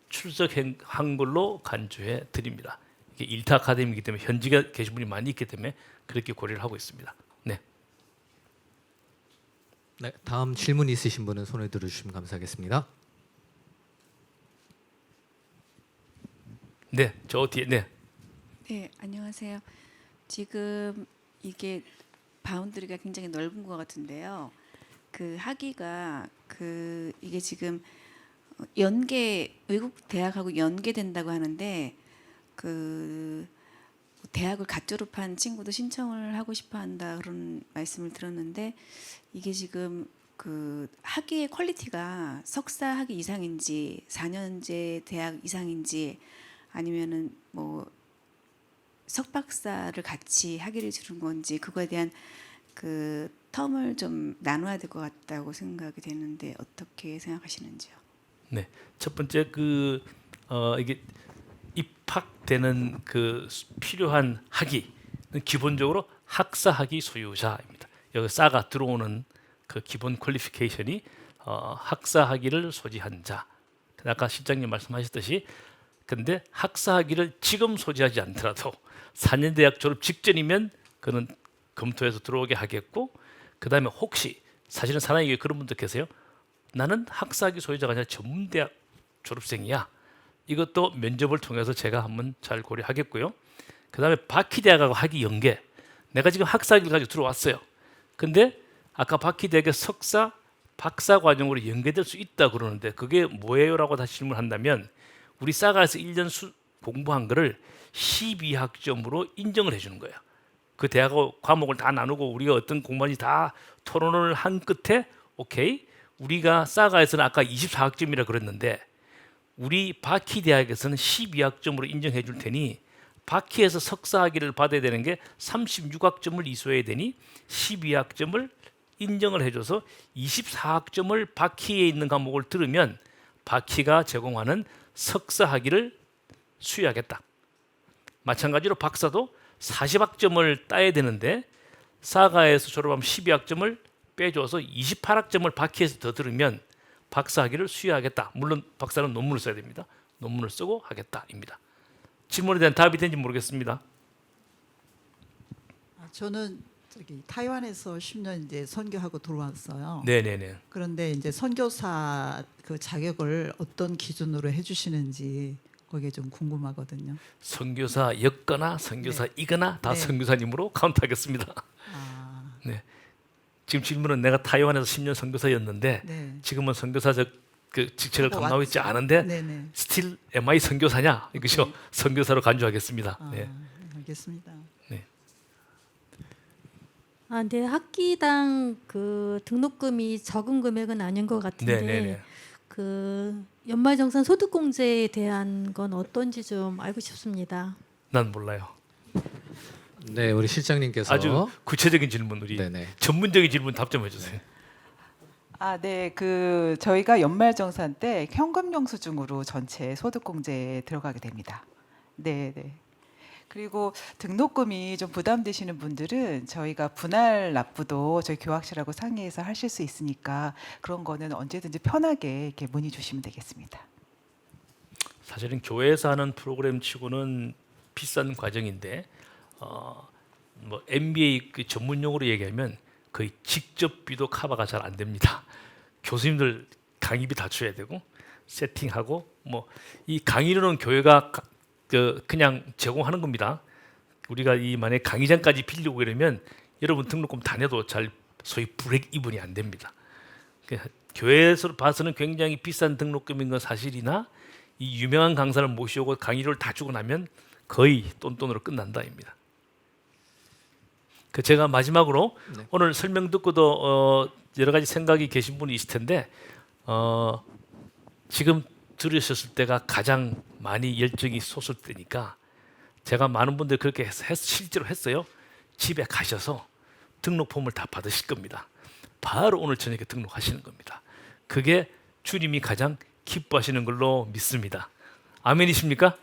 출석한 걸로 간주해 드립니다. 이게 일타 아카데미이기 때문에 현직에 계신 분이 많이 있기 때문에 그렇게 고려를 하고 있습니다. 네. 네, 다음 질문 있으신 분은 손을 들어주시면 감사하겠습니다. 네, 저 뒤에 네. 네, 안녕하세요. 지금 이게 바운드리가 굉장히 넓은 것 같은데요. 그 학위가 이게 지금 외국 대학하고 연계된다고 하는데 대학을 갓 졸업한 친구도 신청을 하고 싶어한다 그런 말씀을 들었는데 이게 지금 학위의 퀄리티가 석사 학위 이상인지 4년제 대학 이상인지 아니면은 뭐 석박사를 같이 학위를 주는 건지 그거에 대한 텀을 좀 나눠야 될 것 같다고 생각이 되는데 어떻게 생각하시는지요? 네, 첫 번째 이게 입학되는 필요한 학위는 기본적으로 학사 학위 소유자입니다. 여기 싸가 들어오는 그 기본 퀄리피케이션이 학사 학위를 소지한 자. 아까 실장님 말씀하셨듯이 근데 학사 학위를 지금 소지하지 않더라도 4년 대학 졸업 직전이면 그는 검토해서 들어오게 하겠고 그다음에 혹시 사실은 사나이에 그런 분들 계세요. 나는 학사 학위 소유자가 아니라 전문대학 졸업생이야. 이것도 면접을 통해서 제가 한번 잘 고려하겠고요. 그다음에 바퀴대학하고 학위 연계. 내가 지금 학사학위를 가지고 들어왔어요. 근데 아까 바퀴대학의 석사, 박사 과정으로 연계될 수 있다 그러는데 그게 뭐예요라고 다시 질문한다면 우리 사가에서 1년 공부한 거를 12학점으로 인정을 해주는 거예요. 그 대학 과목을 다 나누고 우리가 어떤 공부인지 다 토론을 한 끝에 오케이, 우리가 사가에서는 아까 24학점이라 그랬는데 우리 바퀴 대학에서는 12학점으로 인정해 줄 테니 바퀴에서 석사학위를 받아야 되는 게 36학점을 이수해야 되니 12학점을 인정을 해줘서 24학점을 바퀴에 있는 과목을 들으면 바퀴가 제공하는 석사학위를 수여하겠다. 마찬가지로 박사도 40학점을 따야 되는데 사가에서 졸업하면 12학점을 빼줘서 28학점을 바퀴에서 더 들으면 박사학위를 수여하겠다. 물론 박사는 논문을 써야 됩니다. 논문을 쓰고 하겠다입니다. 질문에 대한 답이 된지 모르겠습니다. 저는 저기 타이완에서 10년 이제 선교하고 들어왔어요. 네네네. 그런데 이제 선교사 그 자격을 어떤 기준으로 해주시는지 그게 좀 궁금하거든요. 선교사였거나 선교사이거나 다 네. 선교사님으로 카운트하겠습니다. 네. 지금 질문은 내가 타이완에서 10년 선교사였는데 네. 지금은 선교사적 그 직책을 하고 감당하고 있지 왔죠. 않은데 네네. 스틸 am I 선교사냐? 이것이요. 네. 선교사로 간주하겠습니다. 네. 알겠습니다. 네, 학기당 그 등록금이 적은 금액은 아닌 것 같은데 네네네. 그 연말정산 소득공제에 대한 건 어떤지 좀 알고 싶습니다. 난 몰라요. 네, 우리 실장님께서 아주 구체적인 질문 우리 네네. 전문적인 질문 답점해 주세요. 네. 그 저희가 연말정산 때 현금 영수증으로 전체 소득공제에 들어가게 됩니다. 네, 네. 그리고 등록금이 좀 부담되시는 분들은 저희가 분할 납부도 저희 교학실하고 상의해서 하실 수 있으니까 그런 거는 언제든지 편하게 이렇게 문의 주시면 되겠습니다. 사실은 교회에서 하는 프로그램 치고는 비싼 과정인데 뭐 MBA 그 전문 용어로 얘기하면 거의 직접비도 커버가 잘 안 됩니다. 교수님들 강의비 다 줘야 되고 세팅하고 뭐 이 강의료는 교회가 그냥 제공하는 겁니다. 우리가 이 만약 강의장까지 빌리고 이러면 여러분 등록금 다 내도 잘 소위 브레이크 이븐이 안 됩니다. 교회에서 봐서는 굉장히 비싼 등록금인 건 사실이나 이 유명한 강사를 모시고 강의료를 다 주고 나면 거의 똔똔으로 끝난다입니다. 그 제가 마지막으로 네. 오늘 설명 듣고도 여러 가지 생각이 계신 분이 있을 텐데 지금 들으셨을 때가 가장 많이 열정이 솟을 때니까 제가 많은 분들이 그렇게 실제로 했어요. 집에 가셔서 등록 폼을 다 받으실 겁니다. 바로 오늘 저녁에 등록하시는 겁니다. 그게 주님이 가장 기뻐하시는 걸로 믿습니다. 아멘이십니까?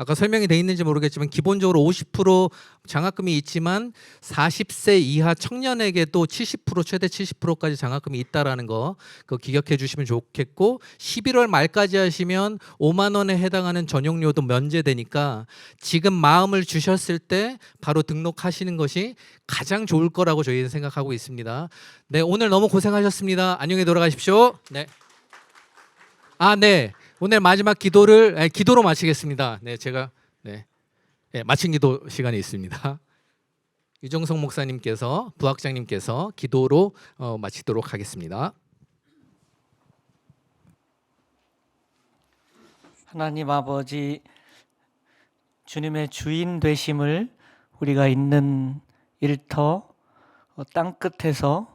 아까 설명이 돼 있는지 모르겠지만 기본적으로 50% 장학금이 있지만 40세 이하 청년에게도 70% 최대 70%까지 장학금이 있다라는 거 그거 기억해 주시면 좋겠고 11월 말까지 하시면 5만 원에 해당하는 전용료도 면제되니까 지금 마음을 주셨을 때 바로 등록하시는 것이 가장 좋을 거라고 저희는 생각하고 있습니다. 네, 오늘 너무 고생하셨습니다. 안녕히 돌아가십시오. 네. 네. 오늘 마지막 기도로 마치겠습니다. 네, 제가 마친 기도 시간이 있습니다. 유정성 목사님께서 부학장님께서 기도로 마치도록 하겠습니다. 하나님 아버지, 주님의 주인 되심을 우리가 있는 일터 땅 끝에서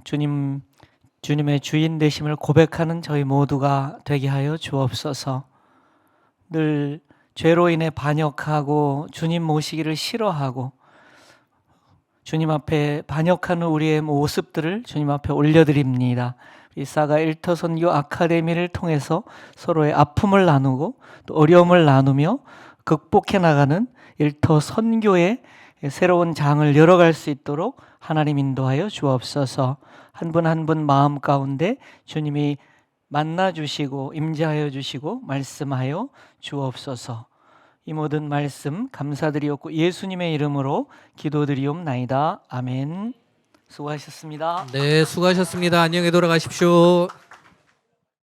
주님의 주인 되심을 고백하는 저희 모두가 되게 하여 주옵소서. 늘 죄로 인해 반역하고 주님 모시기를 싫어하고 주님 앞에 반역하는 우리의 모습들을 주님 앞에 올려드립니다. 이 사가 일터 선교 아카데미를 통해서 서로의 아픔을 나누고 또 어려움을 나누며 극복해 나가는 일터 선교의 새로운 장을 열어갈 수 있도록 하나님 인도하여 주옵소서. 한 분 한 분 마음 가운데 주님이 만나 주시고 임재하여 주시고 말씀하여 주옵소서. 이 모든 말씀 감사드리옵고 예수님의 이름으로 기도드리옵나이다. 아멘. 수고하셨습니다. 네, 수고하셨습니다. 안녕히 돌아가십시오.